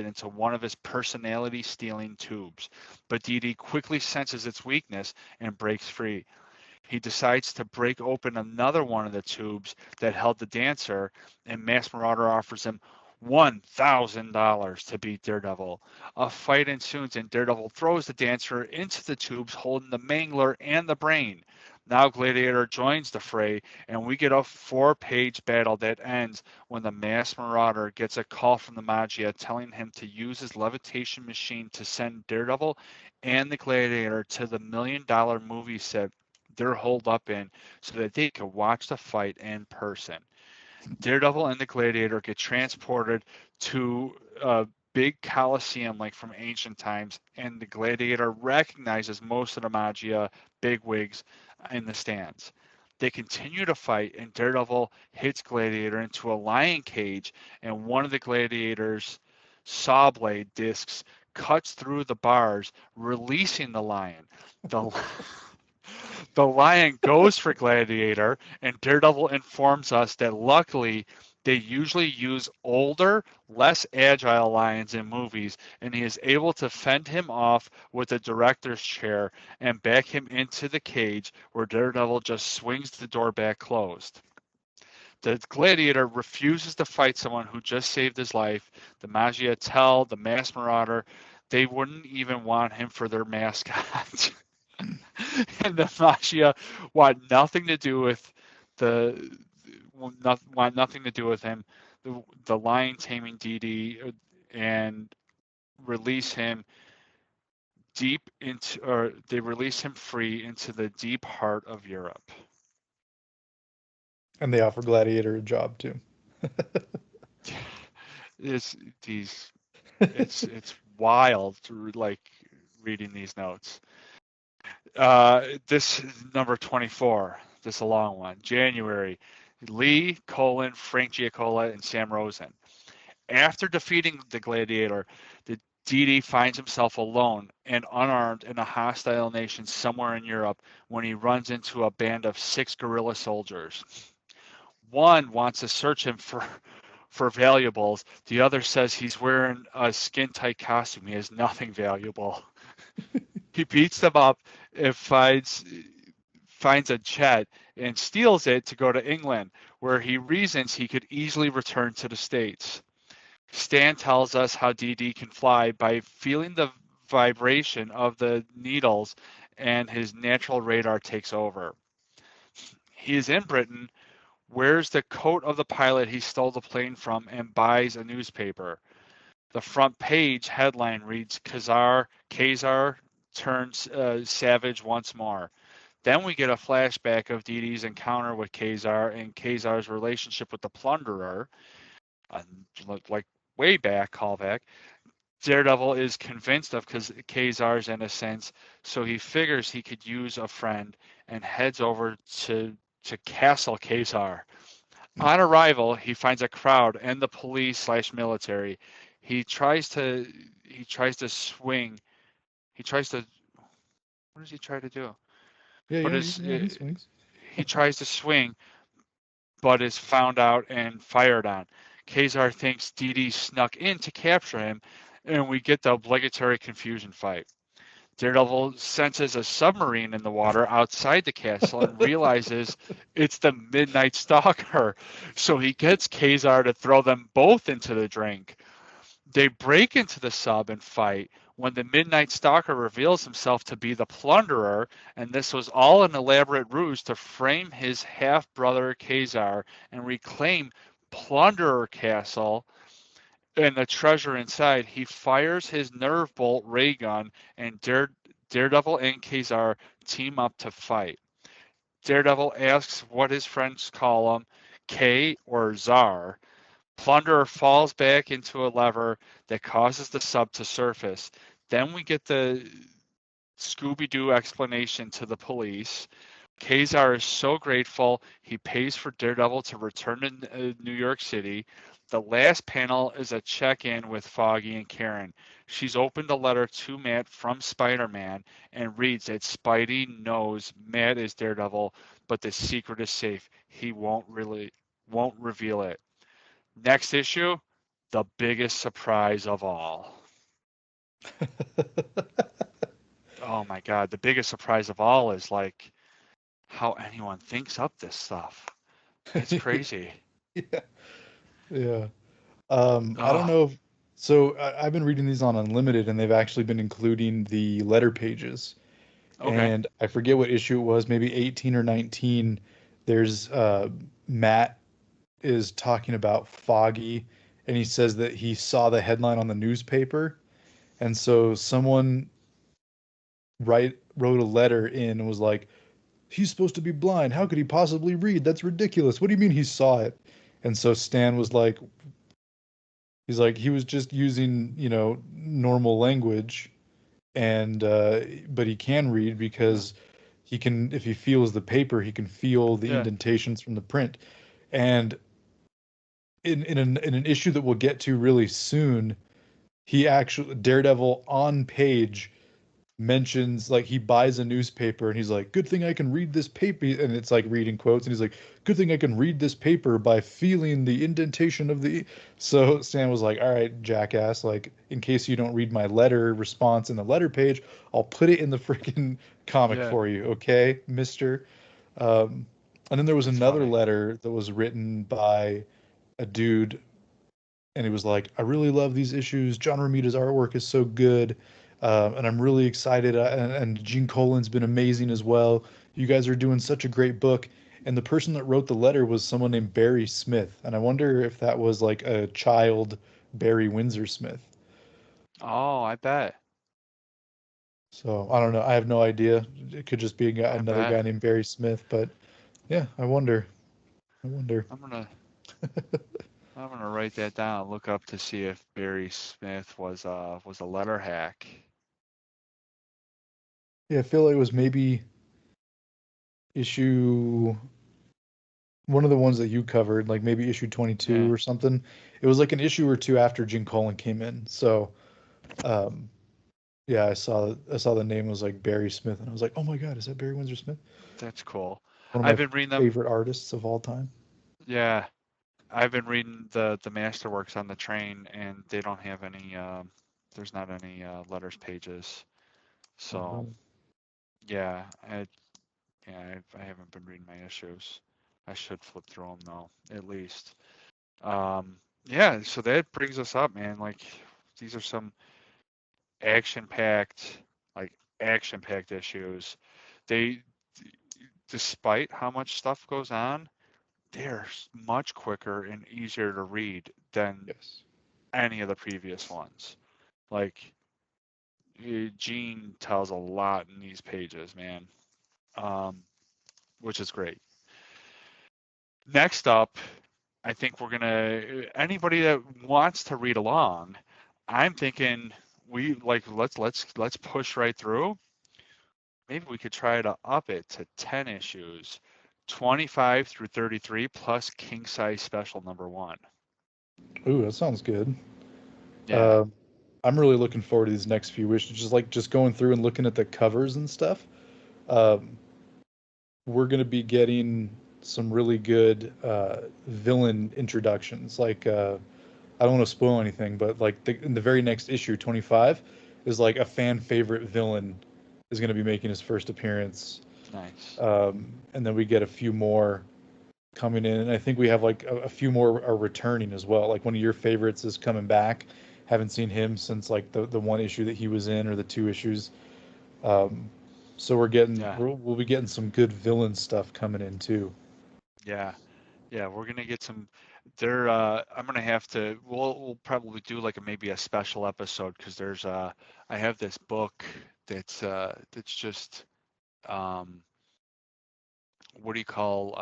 into one of his personality stealing tubes. But Dee Dee quickly senses its weakness and breaks free. He decides to break open another one of the tubes that held the dancer, and Masked Marauder offers him $1,000 to beat Daredevil. A fight ensues, and Daredevil throws the dancer into the tubes, holding the Mangler and the brain. Now Gladiator joins the fray, and we get a 4-page battle that ends when the Masked Marauder gets a call from the Maggia telling him to use his levitation machine to send Daredevil and the Gladiator to the $1 million movie set they're holed up in so that they could watch the fight in person. Daredevil and the Gladiator get transported to a big coliseum like from ancient times, and the Gladiator recognizes most of the Maggia bigwigs in the stands. They continue to fight, and Daredevil hits Gladiator into a lion cage, and one of the Gladiator's saw blade discs cuts through the bars, releasing the lion. The The lion goes for Gladiator, and Daredevil informs us that luckily they usually use older, less agile lions in movies, and he is able to fend him off with a director's chair and back him into the cage where Daredevil just swings the door back closed. The Gladiator refuses to fight someone who just saved his life. The Magia tell the Mass Marauder they wouldn't even want him for their mascot. And the Magia want nothing to do with the want nothing to do with him. The lion taming DD and release him deep into, or they release him free into the deep heart of Europe. And they offer Gladiator a job too. It's these it's wild to like reading these notes. This is number 24. This is a long one. January. Lee, Colan, Frank Giacola, and Sam Rosen. After defeating the Gladiator, the DD finds himself alone and unarmed in a hostile nation somewhere in Europe when he runs into a band of 6 guerrilla soldiers. One wants to search him for valuables. The other says he's wearing a skin-tight costume. He has nothing valuable. He beats them up and finds a jet and steals it to go to England, where he reasons he could easily return to the States. Stan tells us how DD can fly by feeling the vibration of the needles, and his natural radar takes over. He is in Britain, wears the coat of the pilot he stole the plane from, and buys a newspaper. The front page headline reads, Khazar turns savage once more. Then we get a flashback of DD's encounter with Khazar and Khazar's relationship with the Plunderer, like way back, callback. Daredevil is convinced of Khazar's innocence, so he figures he could use a friend and heads over to Castle Khazar. On arrival, he finds a crowd and the police/military. He tries to swing. He tries to What does he try to do? But He swings. he tries to swing, but is found out and fired on. Khazar thinks DD snuck in to capture him, and we get the obligatory confusion fight. Daredevil senses a submarine in the water outside the castle and realizes it's the Midnight Stalker. So he gets Khazar to throw them both into the drink. They break into the sub and fight when the Midnight Stalker reveals himself to be the Plunderer, and this was all an elaborate ruse to frame his half-brother Khazar and reclaim Plunderer Castle and the treasure inside. He fires his nerve bolt ray gun, and Daredevil and Khazar team up to fight. Daredevil asks what his friends call him, K or Zar. Plunderer falls back into a lever that causes the sub to surface. Then we get the Scooby-Doo explanation to the police. Khazar is so grateful, he pays for Daredevil to return to New York City. The last panel is a check-in with Foggy and Karen. She's opened a letter to Matt from Spider-Man and reads that Spidey knows Matt is Daredevil, but the secret is safe. He won't reveal it. Next issue, the biggest surprise of all. Oh my God, the biggest surprise of all is like how anyone thinks up this stuff. It's crazy. Yeah. Yeah. I don't Oh, know if, so I've been reading these on Unlimited and they've actually been including the letter pages. okay. And I forget what issue it was, maybe 18 or 19. There's Matt is talking about Foggy and he says that he saw the headline on the newspaper. And so someone wrote a letter in and was like, he's supposed to be blind. How could he possibly read? That's ridiculous. What do you mean he saw it? And so Stan was like, he's like, he was just using, normal language and but he can read because he can, if he feels the paper, he can feel the Yeah. indentations from the print. And in an issue that we'll get to really soon, he actually, Daredevil on page mentions, like, he buys a newspaper and he's like, good thing I can read this paper, and it's like reading quotes, and he's like, good thing I can read this paper by feeling the indentation of the. So Stan was like, all right, jackass, like, in case you don't read my letter response in the letter page, I'll put it in the freaking comic Yeah. for you, okay, mister. um, and then there was That's another funny. letter that was written by a dude, and he was like, I really love these issues. John Romita's artwork is so good. And I'm really excited. And Gene Colan's been amazing as well. You guys are doing such a great book. And the person that wrote the letter was someone named Barry Smith. And I wonder if that was like a child Barry Windsor Smith. Oh, I bet. So I don't know. I have no idea. It could just be I another bet. guy named Barry Smith. But yeah, I wonder. I wonder. I'm gonna I'm gonna write that down. Look up to see if Barry Smith was a letter hack. Yeah, I feel like it was maybe issue one of the ones that you covered, like maybe issue 22 Yeah. or something. It was like an issue or two after Gene Colan came in. So, um, yeah, I saw the name was like Barry Smith, and I was like, oh my God, is that Barry Windsor Smith? That's cool. One of I've my been reading them. favorite artists of all time. Yeah, I've been reading the masterworks on the train, and they don't have any. There's not any letters pages. Oh, So really? yeah, I haven't been reading my issues. I should flip through them though, at least. Yeah, so that brings us up, man. Like these are some action-packed, like action-packed issues. They, despite how much stuff goes on, they're much quicker and easier to read than Yes. any of the previous ones. Like Gene tells a lot in these pages, man, um, which is great. Next up, I think we're gonna anybody that wants to read along. I'm thinking we like let's push right through. Maybe we could try to up it to 10 issues, 25 through 33 plus king size special number one. Ooh, that sounds good. Yeah, Um, I'm really looking forward to these next few issues. Just going through and looking at the covers and stuff. Um, we're going to be getting some really good villain introductions. Like, I don't want to spoil anything, but like in the very next issue, 25, is like a fan favorite villain is going to be making his first appearance. nice. And then we get a few more coming in. And I think we have like a few more are returning as well. Like one of your favorites is coming back. Haven't seen him since like the one issue that he was in, or the two issues. Um, so Yeah, we'll be getting some good villain stuff coming in too. yeah, yeah. We're gonna get some. I'm gonna have to. We'll probably do like maybe a special episode because I have this book that's just um, what do you call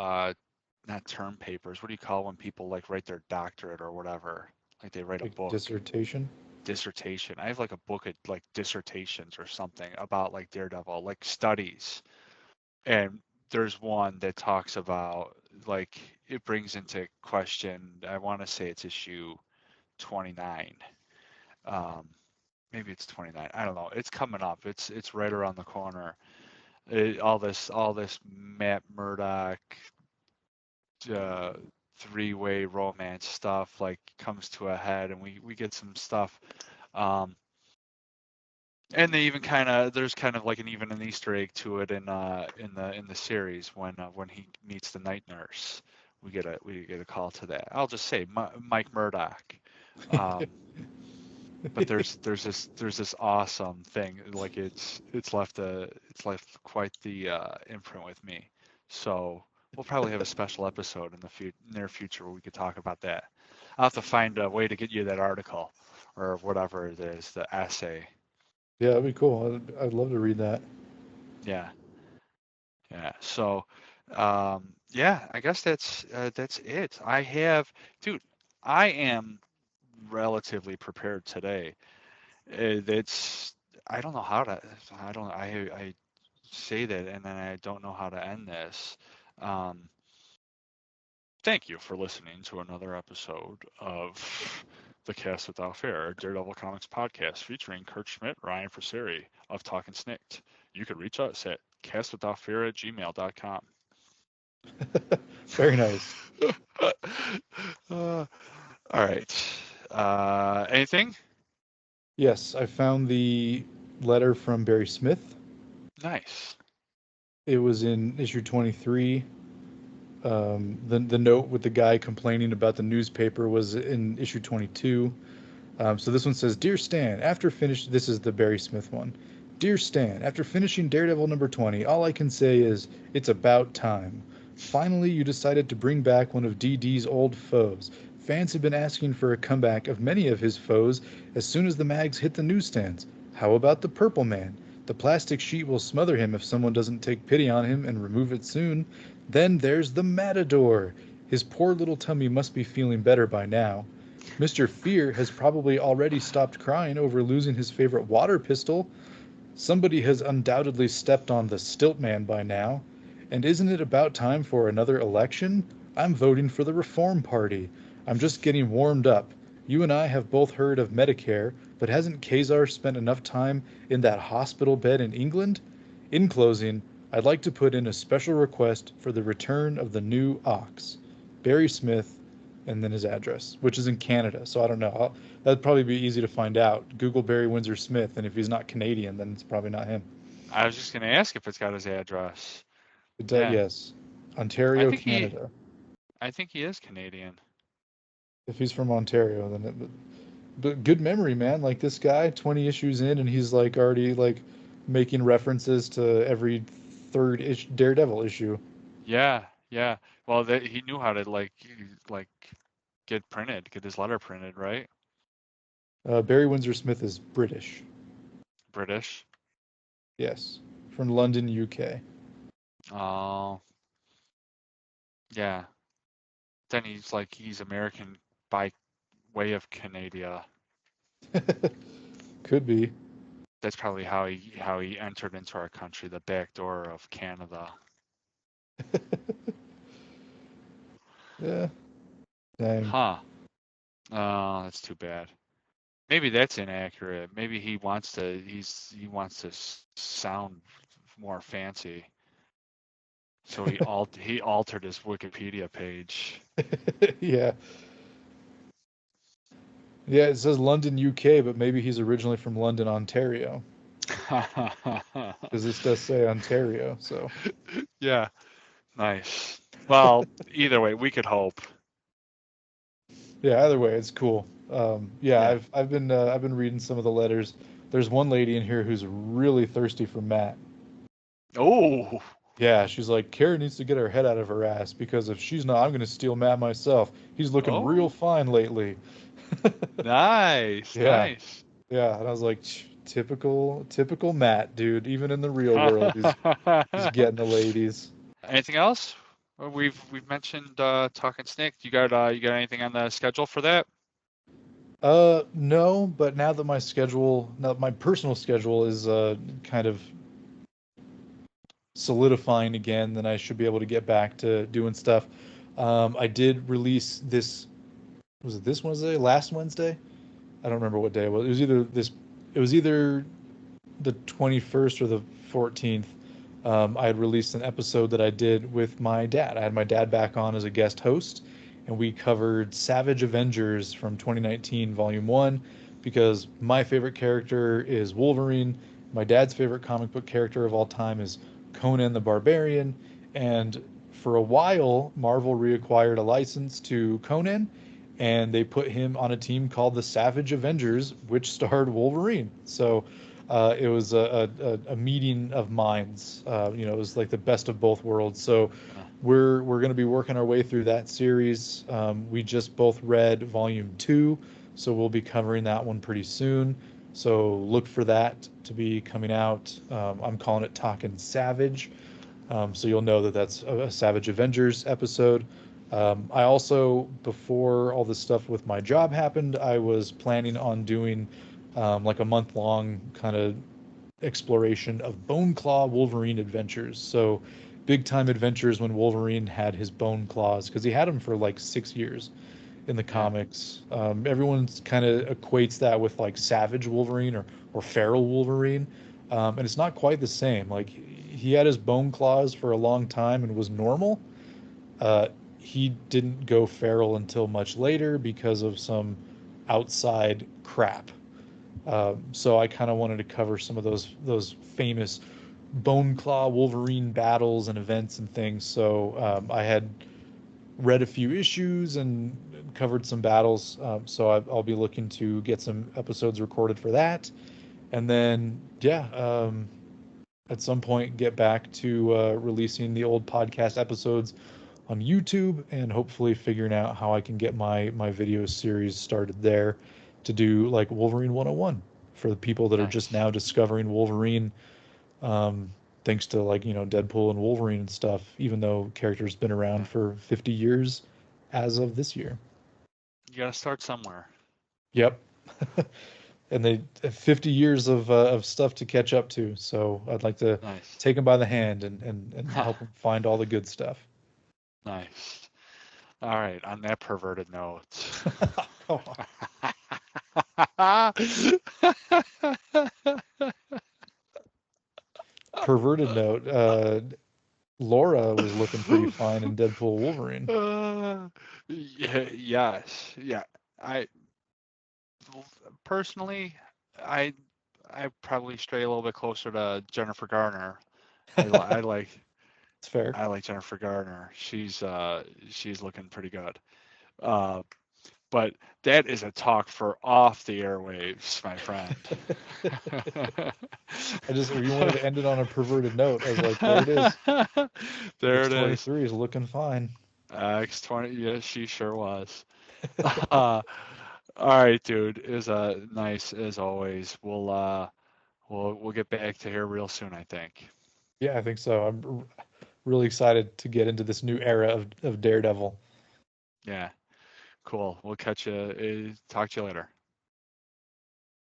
not term papers? What do you call when people like write their doctorate or whatever? Like they write a Like book. dissertation. Dissertation. I have like a book of like dissertations or something about like Daredevil, like studies. And there's one that talks about like it brings into question, I want to say it's issue 29. Um, maybe it's 29. I don't know. It's coming up. It's right around the corner. All this Matt Murdock uh, three-way romance stuff like comes to a head, and we get some stuff. Um, And they even there's kind of like even an Easter egg to it in the series when he meets the night nurse. We get a call to that. I'll just say Mike Murdock. Um, but there's this awesome thing like it's left quite the imprint with me. So we'll probably have a special episode in the near future where we could talk about that. I'll have to find a way to get you that article or whatever it is, the essay. Yeah, that'd be cool. I'd love to read that. Yeah. Yeah. So, yeah, I guess that's it. Dude, I am relatively prepared today. It's I don't know how to. I don't. I say that, and then I don't know how to end this. Um, Thank you for listening to another episode of the Cast Without Fear, a Daredevil Comics podcast featuring Kurt Schmidt, Ryan Fraseri of Talking Snicked. You can reach us at castwithoutfear@gmail.com. Very nice. All right. Anything? Yes, I found the letter from Barry Smith. Nice. It was in issue 23. The note with the guy complaining about the newspaper was in issue 22. So this one says, "Dear Stan, this is the Barry Smith one. Dear Stan, after finishing Daredevil number 20, all I can say is, it's about time. Finally, you decided to bring back one of DD's old foes. Fans have been asking for a comeback of many of his foes as soon as the mags hit the newsstands. How about the Purple Man? The plastic sheet will smother him if someone doesn't take pity on him and remove it soon. Then there's the Matador. His poor little tummy must be feeling better by now. Mr. Fear has probably already stopped crying over losing his favorite water pistol. Somebody has undoubtedly stepped on the stilt man by now. And isn't it about time for another election? I'm voting for the Reform Party. I'm just getting warmed up. You and I have both heard of Medicare, but hasn't Kazar spent enough time in that hospital bed in England? In closing, I'd like to put in a special request for the return of the new ox. Barry Smith, and then his address, which is in Canada. So I don't know. That'd probably be easy to find out. Google Barry Windsor Smith, and if he's not Canadian, then it's probably not him. I was just going to ask if it's got his address. Yeah. Yes, I Ontario, think he Canada. I think he is Canadian. If he's from Ontario, then but good memory, man. Like this guy, 20 issues in, and he's like already like making references to every third Daredevil issue. Yeah, yeah. Well, he knew how to like get his letter printed, right? Barry Windsor Smith is British. British. Yes, from London, UK. Oh, yeah. Then he's American by way of Canada. Could be. That's probably how he entered into our country, the back door of Canada. Yeah. Dang. Huh. Oh, that's too bad. Maybe that's inaccurate. Maybe he wants to sound more fancy. So he altered his Wikipedia page. Yeah. Yeah, it says London, UK, but maybe he's originally from London, Ontario. Because this does say Ontario, so. Yeah, nice. Well, either way, we could hope. Yeah, either way, it's cool. Yeah, Yeah. I've been reading some of the letters. There's one lady in here who's really thirsty for Matt. Oh, Yeah, she's like, Kara needs to get her head out of her ass because if she's not, I'm gonna steal Matt myself. He's looking real oh, fine lately. nice, Yeah, nice. yeah, and I was like, typical Matt, dude. Even in the real world, he's getting the ladies. Anything else? We've mentioned Talking Snake. You got anything on the schedule for that? No, but now that my personal schedule is kind of solidifying again, then I should be able to get back to doing stuff. I did release was it this Wednesday? Last Wednesday? I don't remember what day it was. It was either the 21st or the 14th. I had released an episode that I did with my dad. I had my dad back on as a guest host, and we covered Savage Avengers from 2019, Volume 1, because my favorite character is Wolverine. My dad's favorite comic book character of all time is Conan the Barbarian. And for a while, Marvel reacquired a license to Conan, and they put him on a team called the Savage Avengers, which starred Wolverine. So it was a meeting of minds. It was like the best of both worlds. So Uh, we're going to be working our way through that series. We just both read Volume 2, so we'll be covering that one pretty soon. So look for that to be coming out. I'm calling it Talkin' Savage. So you'll know that that's a Savage Avengers episode. I also, before all this stuff with my job happened, I was planning on doing like a month long kind of exploration of Bone Claw Wolverine adventures. So, big time adventures when Wolverine had his bone claws, because he had them for like 6 years in the Yeah. comics. Everyone's kind of equates that with like Savage Wolverine or Feral Wolverine, and it's not quite the same. Like he had his bone claws for a long time and was normal. Uh, he didn't go feral until much later because of some outside crap. So I kind of wanted to cover some of those famous bone claw Wolverine battles and events and things. So I had read a few issues and covered some battles. So I'll be looking to get some episodes recorded for that, and then yeah, at some point get back to releasing the old podcast episodes on YouTube, and hopefully figuring out how I can get my video series started there to do like Wolverine 101 for the people that are just Nice. now discovering Wolverine, um, thanks to like Deadpool and Wolverine and stuff, even though character's been around Yeah. for 50 years as of this year. You got to start somewhere. Yep. And they 50 years of stuff to catch up to, so I'd like to Nice. take them by the hand and help them find all the good stuff. Nice. All right. On that perverted note. Come on. Perverted note, Laura was looking pretty fine in Deadpool Wolverine. Yeah, yes. Yeah. I personally, I I probably stray a little bit closer to Jennifer Garner. I, li- I like It's fair. I like Jennifer Garner. She's looking pretty good. Uh, but that is a talk for off the airwaves, my friend. If you wanted to end it on a perverted note, I was like, there it is. There it is. X-23 is looking fine. X20. Yeah, she sure was. Uh, all right, dude. Is nice as always. We'll get back to here real soon, I think. Yeah, I think so. Really excited to get into this new era of Daredevil. Yeah, cool. We'll catch you. Talk to you later.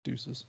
Deuces.